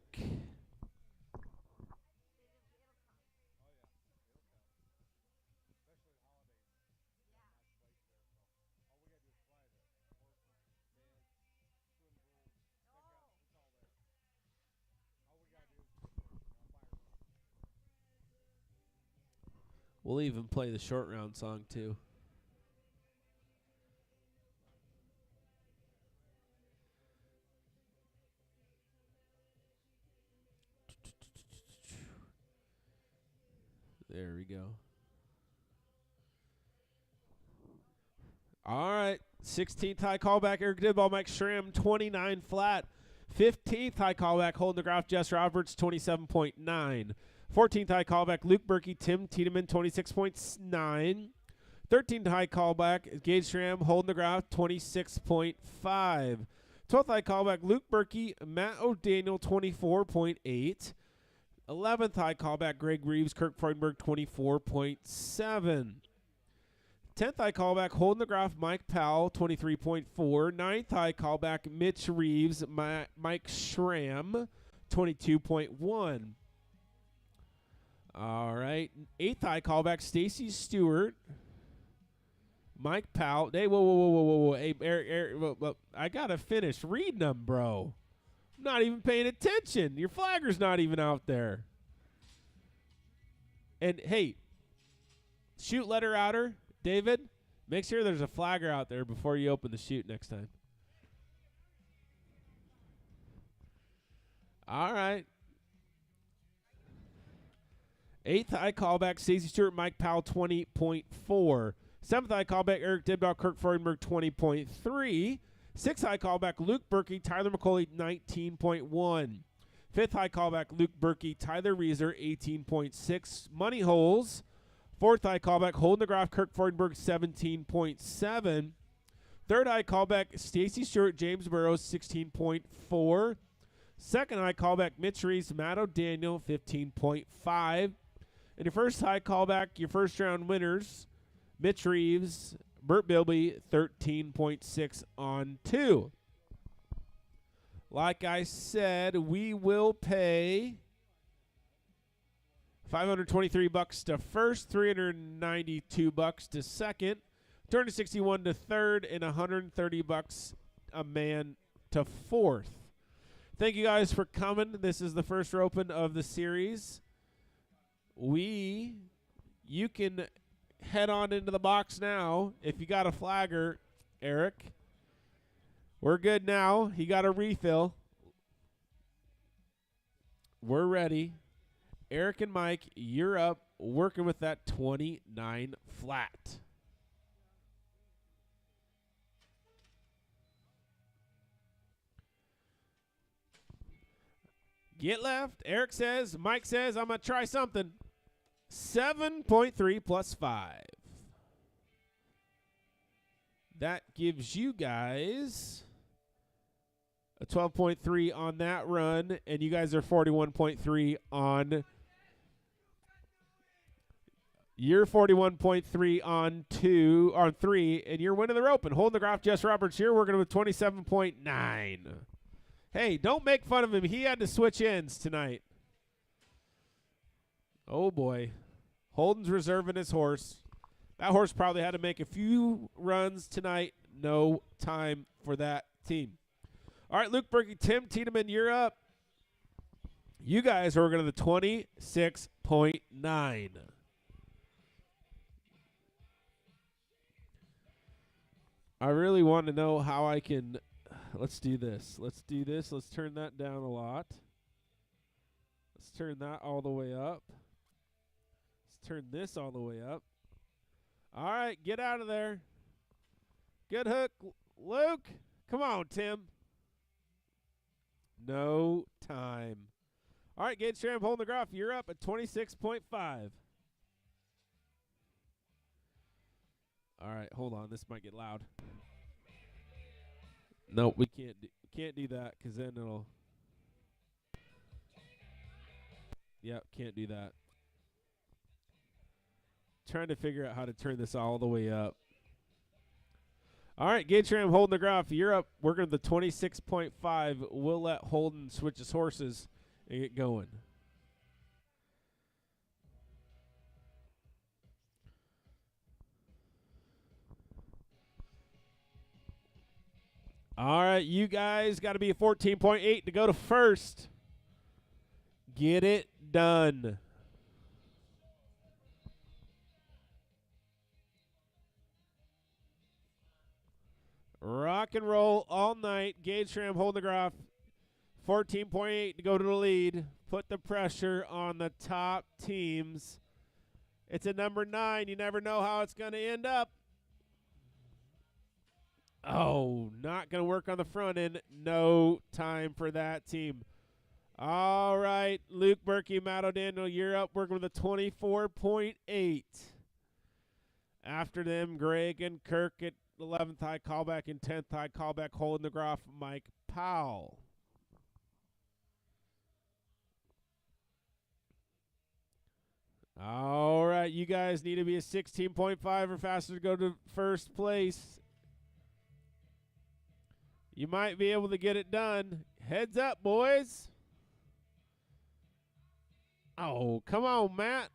We'll even play the short round song, too. There we go. All right. 16th high callback, Eric Dibdahl, Mike Schramm, 29 flat. 15th high callback, holding the Groff, Jess Roberts, 27.9. 14th high callback, Luke Berkey, Tim Tiedemann, 26.9. 13th high callback, Gage Schramm, holding the Groff, 26.5. 12th high callback, Luke Berkey, Matt O'Daniel, 24.8. 11th high callback, Greg Reeves, Kirk Freudenberg, 24.7. 10th high callback, holding the Groff, Mike Powell, 23.4. 9th high callback, Mitch Reeves, Mike Schramm, 22.1. All right. 8th high callback, Stacy Stewart, Mike Powell. Hey, whoa. Hey, Eric, whoa. I got to finish reading them, bro. I'm not even paying attention. Your flagger's not even out there. And, hey, chute letter outer, David, make sure there's a flagger out there before you open the chute next time. All right. 8th high callback, Stacey Stewart, Mike Powell, 20.4. 7th high callback, Eric Dibdahl, Kirk Freudenberg, 20.3. 6th high callback, Luke Berkey, Tyler McCauley, 19.1. 5th high callback, Luke Berkey, Tyler Reeser, 18.6. Money holes. 4th high callback, Holden DeGraff, Kirk Freudenberg, 17.7. 3rd high callback, Stacey Stewart, James Burrows, 16.4. 2nd high callback, Mitch Reeves, Matt O'Daniel, 15.5. And your first high callback, your first round winners, Mitch Reeves, Burt Bilby, 13.6 on 2. Like I said, we will pay $523 to first, $392 to second, $261 to third, and $130 a man to fourth. Thank you guys for coming. This is the first open of the series. You can head on into the box now if you got a flagger, Eric. We're good now. He got a refill. We're ready. Eric and Mike, you're up working with that 29 flat. Get left. Eric says, Mike says, I'm going to try something. 7.3 plus 5. That gives you guys a 12.3 on that run, and you guys are 41.3 on. You're 41.3 on 3, and you're winning the rope. And holding the graph, Jess Roberts here, working with 27.9. Hey, don't make fun of him. He had to switch ends tonight. Oh, boy. Holden's reserving his horse. That horse probably had to make a few runs tonight. No time for that team. All right, Luke Berkey, Tim Tiedemann, you're up. You guys are working on the 26.9. I really want to know how I can. Let's do this. Let's turn that down a lot. Let's turn that all the way up. Let's turn this all the way up. All right, get out of there. Good hook, Luke. Come on, Tim. No time. All right, Gage Tram holding the graph. You're up at 26.5. All right, hold on. This might get loud. No, we can't do that because then it'll. Yep, can't do that. Trying to figure out how to turn this all the way up. All right, Gage Tram holding the graph. You're up. We're going to the 26.5. We'll let Holden switch his horses and get going. All right, you guys got to be a 14.8 to go to first. Get it done. Rock and roll all night. Gage Tram holding the graph. 14.8 to go to the lead. Put the pressure on the top teams. It's a number 9. You never know how it's going to end up. Oh, not going to work on the front end. No time for that team. All right, Luke Berkey, Matt O'Daniel, you're up working with a 24.8. After them, Greg and Kirk at 11th high callback and 10th high callback holding the graph, Mike Powell. All right, you guys need to be a 16.5 or faster to go to first place. You might be able to get it done. Heads up, boys. Oh, come on, Matt.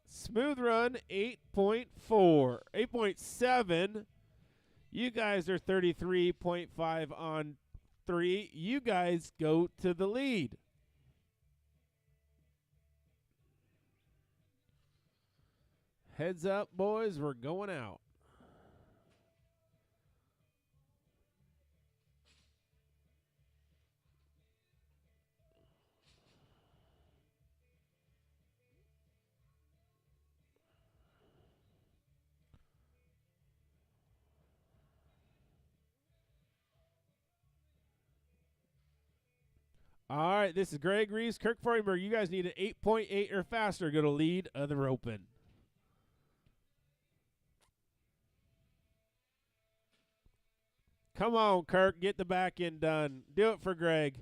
Smooth run, 8.4. 8.9. 33.7. You guys are 33.5 on 3. You guys go to the lead. Heads up, boys, we're going out. All right, this is Greg Reeves, Kirk Freudenberg. You guys need an 8.8 or faster. Go to lead of the open. Come on, Kirk. Get the back end done. Do it for Greg.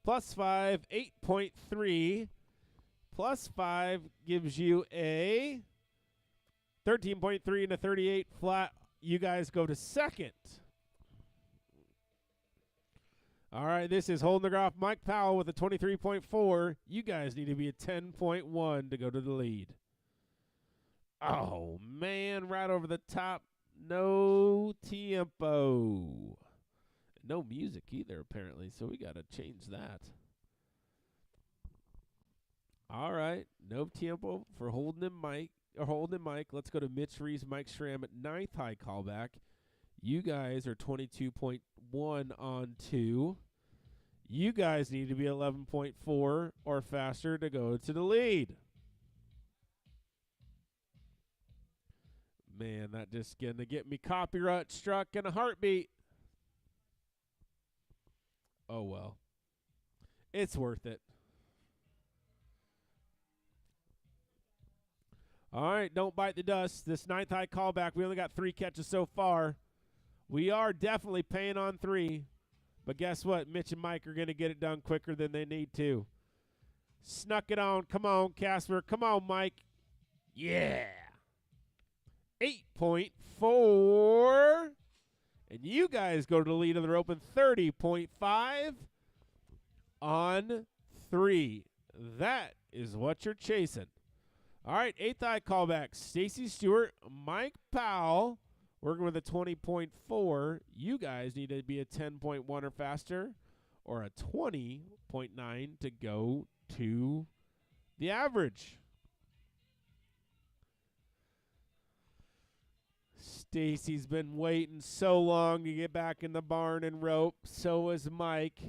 +5, 8.3. +5 gives you a 13.3 and a 38 flat. You guys go to second. All right, this is Holding the Graph. Mike Powell with a 23.4. You guys need to be a 10.1 to go to the lead. Oh, man, right over the top. No tempo. No music either, apparently, so we got to change that. All right, no tempo for Holden and Mike. Let's go to Mitch Reeves, Mike Schramm at 9th high callback. You guys are 22.1 on 2. You guys need to be 11.4 or faster to go to the lead. Man, that just going to get me copyright struck in a heartbeat. Oh, well. It's worth it. All right, don't bite the dust. This 9th high callback, we only got 3 catches so far. We are definitely paying on 3. But guess what? Mitch and Mike are going to get it done quicker than they need to. Snuck it on. Come on, Casper. Come on, Mike. Yeah. 8.4. And you guys go to the lead of the open 30.5 on 3. That is what you're chasing. All right, 8th eye callback. Stacy Stewart, Mike Powell, working with a 20.4. You guys need to be a 10.1 or faster or a 20.9 to go to the average. Stacy's been waiting so long to get back in the barn and rope. So is Mike.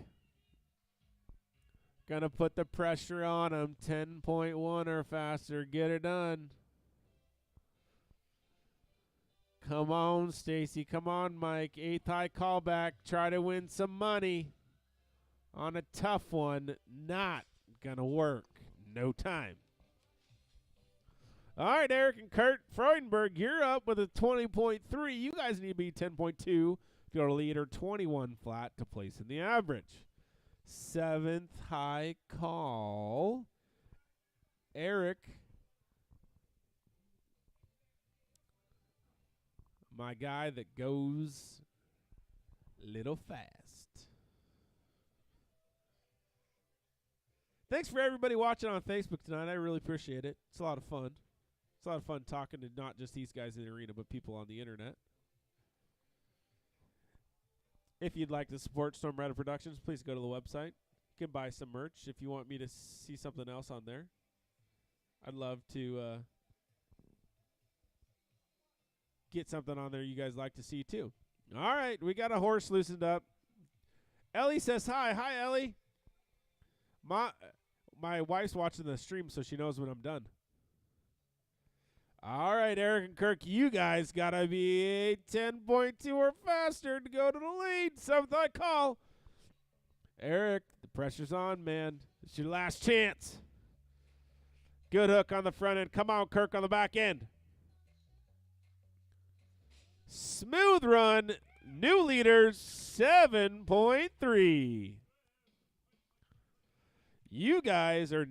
Gonna put the pressure on him. 10.1 or faster. Get it done. Come on, Stacy. Come on, Mike. 8th high callback. Try to win some money on a tough one. Not gonna work. No time. All right, Eric and Kurt Freudenberg, you're up with a 20.3. You guys need to be 10.2 to go to lead or 21 flat to place in the average. 7th high call. Eric, my guy that goes little fast. Thanks for everybody watching on Facebook tonight. I really appreciate it. It's a lot of fun. It's a lot of fun talking to not just these guys in the arena, but people on the internet. If you'd like to support Storm Rider Productions, please go to the website. You can buy some merch if you want me to see something else on there. I'd love to get something on there you guys like to see too. All right, we got a horse loosened up. Ellie says hi. Hi, Ellie. My wife's watching the stream, so she knows when I'm done. All right, Eric and Kirk, you guys got to be 10.2 or faster to go to the lead. 7th high call. Eric, the pressure's on, man. It's your last chance. Good hook on the front end. Come on, Kirk, on the back end. Smooth run. New leaders, 7.3. You guys are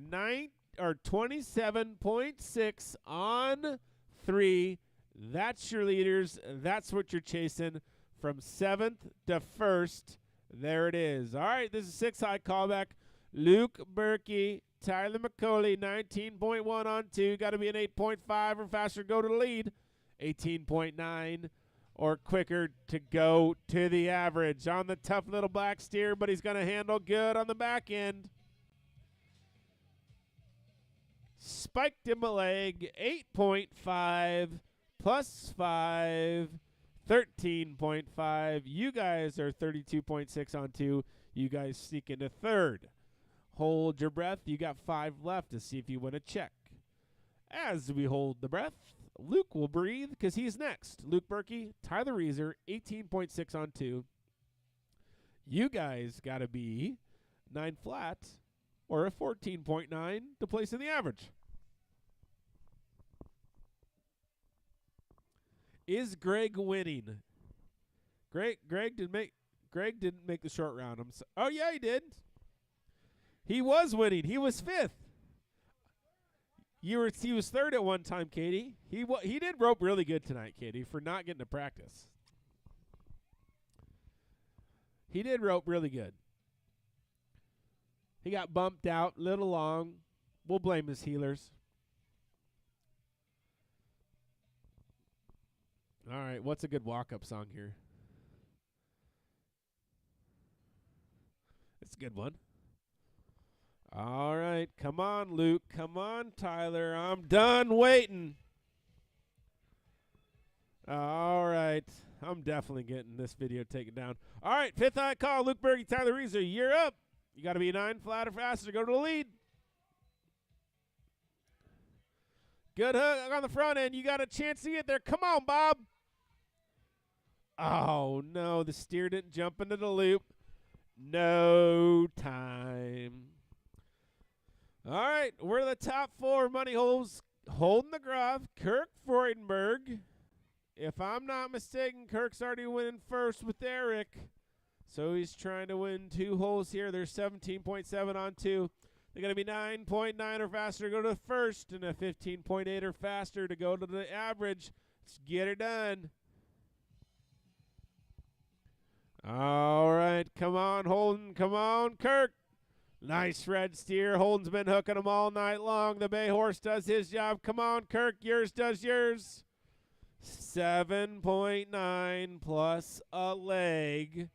27.6 on 3. That's your leaders. That's what you're chasing from 7th to 1st. There it is. All right, this is 6th high callback. Luke Berkey, Tyler McCauley, 19.1 on 2. Got to be an 8.5 or faster. Go to the lead. 18.9 or quicker to go to the average on the tough little black steer, but he's going to handle good on the back end. Spiked him a leg, 8.5 plus 5, 13.5. You guys are 32.6 on 2. You guys sneak into third. Hold your breath. You got 5 left to see if you win a check. As we hold the breath, Luke will breathe because he's next. Luke Berkey, Tyler Reeser, 18.6 on 2. You guys got to be 9 flat or a 14.9 to place in the average. Is Greg winning? Greg didn't make the short round. Oh yeah, he did. He was winning. He was 5th. He was 3rd at one time, Katie. He did rope really good tonight, Katie, for not getting to practice. He did rope really good. He got bumped out, little long. We'll blame his healers. All right, what's a good walk-up song here? It's a good one. All right, come on, Luke. Come on, Tyler. I'm done waiting. All right. I'm definitely getting this video taken down. All right, 5th high call. Luke Berge, Tyler Reeser, you're up. You got to be 9 flat or faster to go to the lead. Good hook on the front end. You got a chance to get there. Come on, Bob. Oh, no. The steer didn't jump into the loop. No time. All right, we're the top 4 money holes holding the graph. Kirk Freudenberg. If I'm not mistaken, Kirk's already winning first with Eric. So he's trying to win 2 holes here. There's 17.7 on 2. They're going to be 9.9 or faster to go to the first and a 15.8 or faster to go to the average. Let's get it done. All right, come on, Holden. Come on, Kirk. Nice red steer. Holden's been hooking them all night long. The bay horse does his job. Come on, Kirk. Yours does yours. 7.9 plus a leg.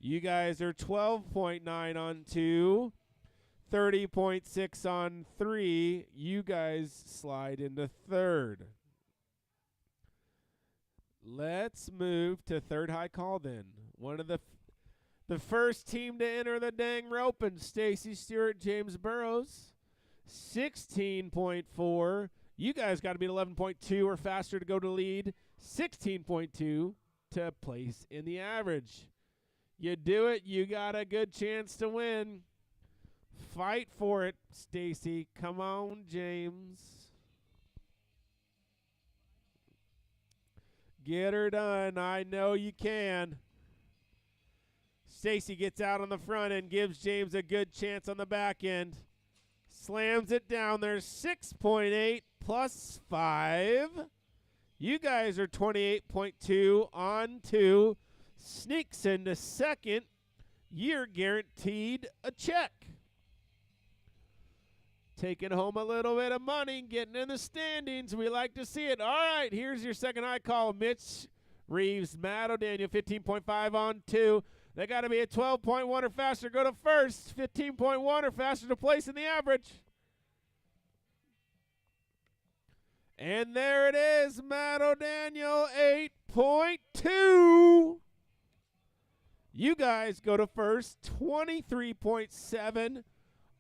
You guys are 12.9 on 2. 30.6 on 3. You guys slide into third. Let's move to third high call then. One of the first team to enter the dang rope, and Stacy Stewart, James Burrows, 16.4. You guys got to be 11.2 or faster to go to lead. 16.2 to place in the average. You do it, you got a good chance to win. Fight for it, Stacy. Come on, James. Get her done. I know you can. Stacy gets out on the front and gives James a good chance on the back end. Slams it down there. 6.8 plus 5. You guys are 28.2 on 2. Sneaks into second. You're guaranteed a check. Taking home a little bit of money, getting in the standings. We like to see it. All right, here's your second high call. Mitch Reeves, Matt O'Daniel, 15.5 on 2. They got to be at 12.1 or faster. Go to first. 15.1 or faster to place in the average. And there it is, Matt O'Daniel, 8.2. You guys go to first, 23.7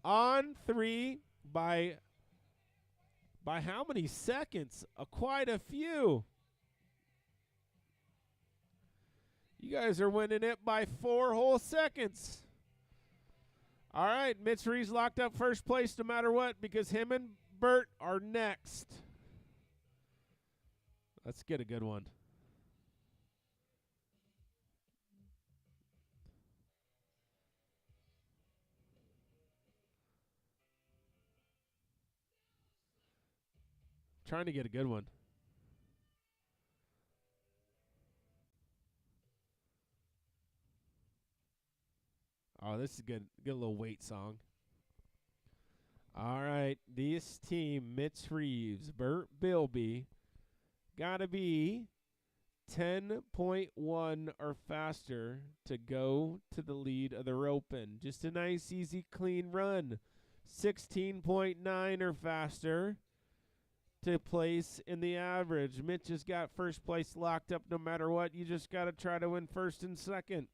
on 3 by how many seconds? Quite a few. You guys are winning it by 4 whole seconds. All right, Mitch Reeves locked up first place no matter what because him and Bert are next. Let's get a good one. Trying to get a good one. Oh, this is good. Get a little weight song. All right, this team, Mitch Reeves, Bert Bilby, got to be 10.1 or faster to go to the lead of the Open. Just a nice, easy, clean run. 16.9 or faster to place in the average. Mitch has got first place locked up no matter what. You just got to try to win first and second.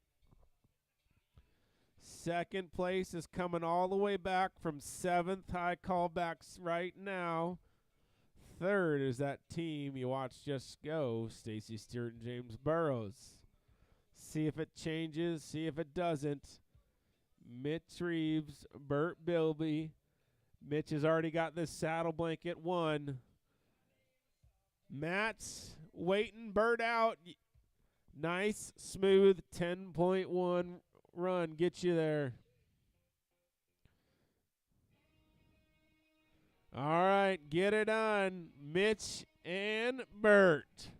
Second place is coming all the way back from seventh. High callbacks right now. Third is that team you watched just go, Stacy Stewart and James Burrows. See if it changes, see if it doesn't. Mitch Reeves, Burt Bilby. Mitch has already got this saddle blanket won. Matt's waiting, Burt out. Nice, smooth 10.1 run. Get you there. All right, get it on, Mitch and Burt.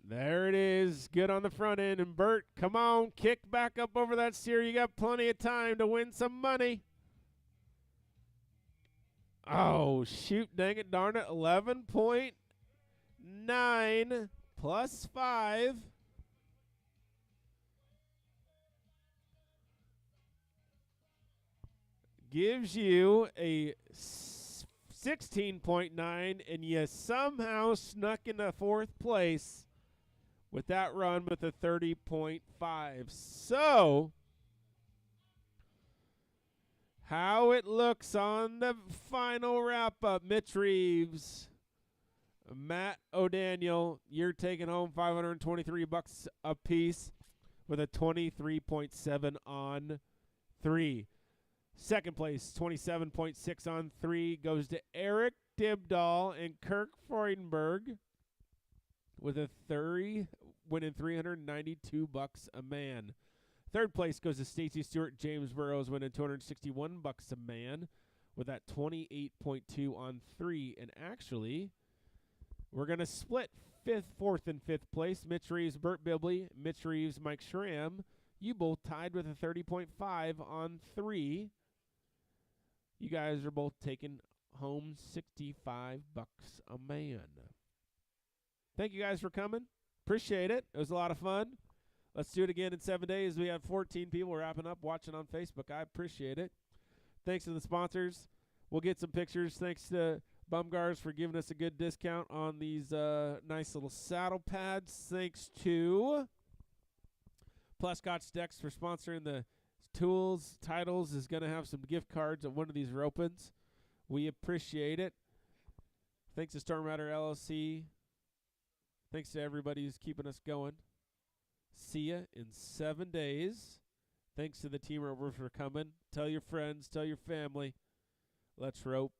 There it is. Good on the front end. And Burt, come on, kick back up over that steer. You got plenty of time to win some money. Oh, shoot, dang it, darn it. 11.9 plus 5. Gives you a 16.9, and you somehow snuck into fourth place with that run with a 30.5. So, how it looks on the final wrap-up, Mitch Reeves, Matt O'Daniel, you're taking home $523 a piece with a 23.7 on 3. Second place, 27.6 on 3, goes to Eric Dibdahl and Kirk Freudenberg with a 30, winning $392 a man. Third place goes to Stacy Stewart, James Burrows, winning $261 a man with that 28.2 on 3. And actually, we're going to split fourth and fifth place. Mitch Reeves, Burt Bibley, Mitch Reeves, Mike Schramm. You both tied with a 30.5 on 3. You guys are both taking home $65 a man. Thank you guys for coming. Appreciate it. It was a lot of fun. Let's do it again in 7 days. We have 14 people wrapping up watching on Facebook. I appreciate it. Thanks to the sponsors. We'll get some pictures. Thanks to Bumgars for giving us a good discount on these nice little saddle pads. Thanks to Pluscotch Decks for sponsoring the tools. Titles is going to have some gift cards at one of these Ropens. We appreciate it. Thanks to Storm Rider LLC. Thanks to everybody who's keeping us going. See ya in 7 days. Thanks to the team ropers for coming. Tell your friends, tell your family. Let's rope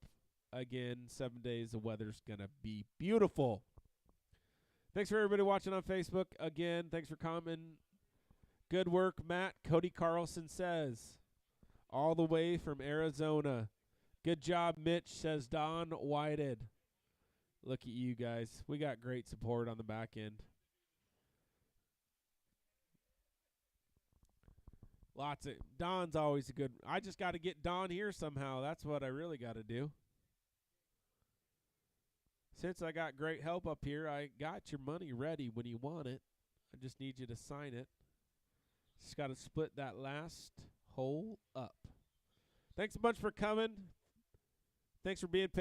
again. 7 days. The weather's going to be beautiful. Thanks for everybody watching on Facebook. Again, thanks for coming. Good work, Matt. Cody Carlson says. All the way from Arizona. Good job, Mitch, says Don Whited. Look at you guys. We got great support on the back end. Don's always a good. I just got to get Don here somehow. That's what I really got to do. Since I got great help up here, I got your money ready when you want it. I just need you to sign it. Just got to split that last hole up. Thanks a bunch for coming. Thanks for being patient.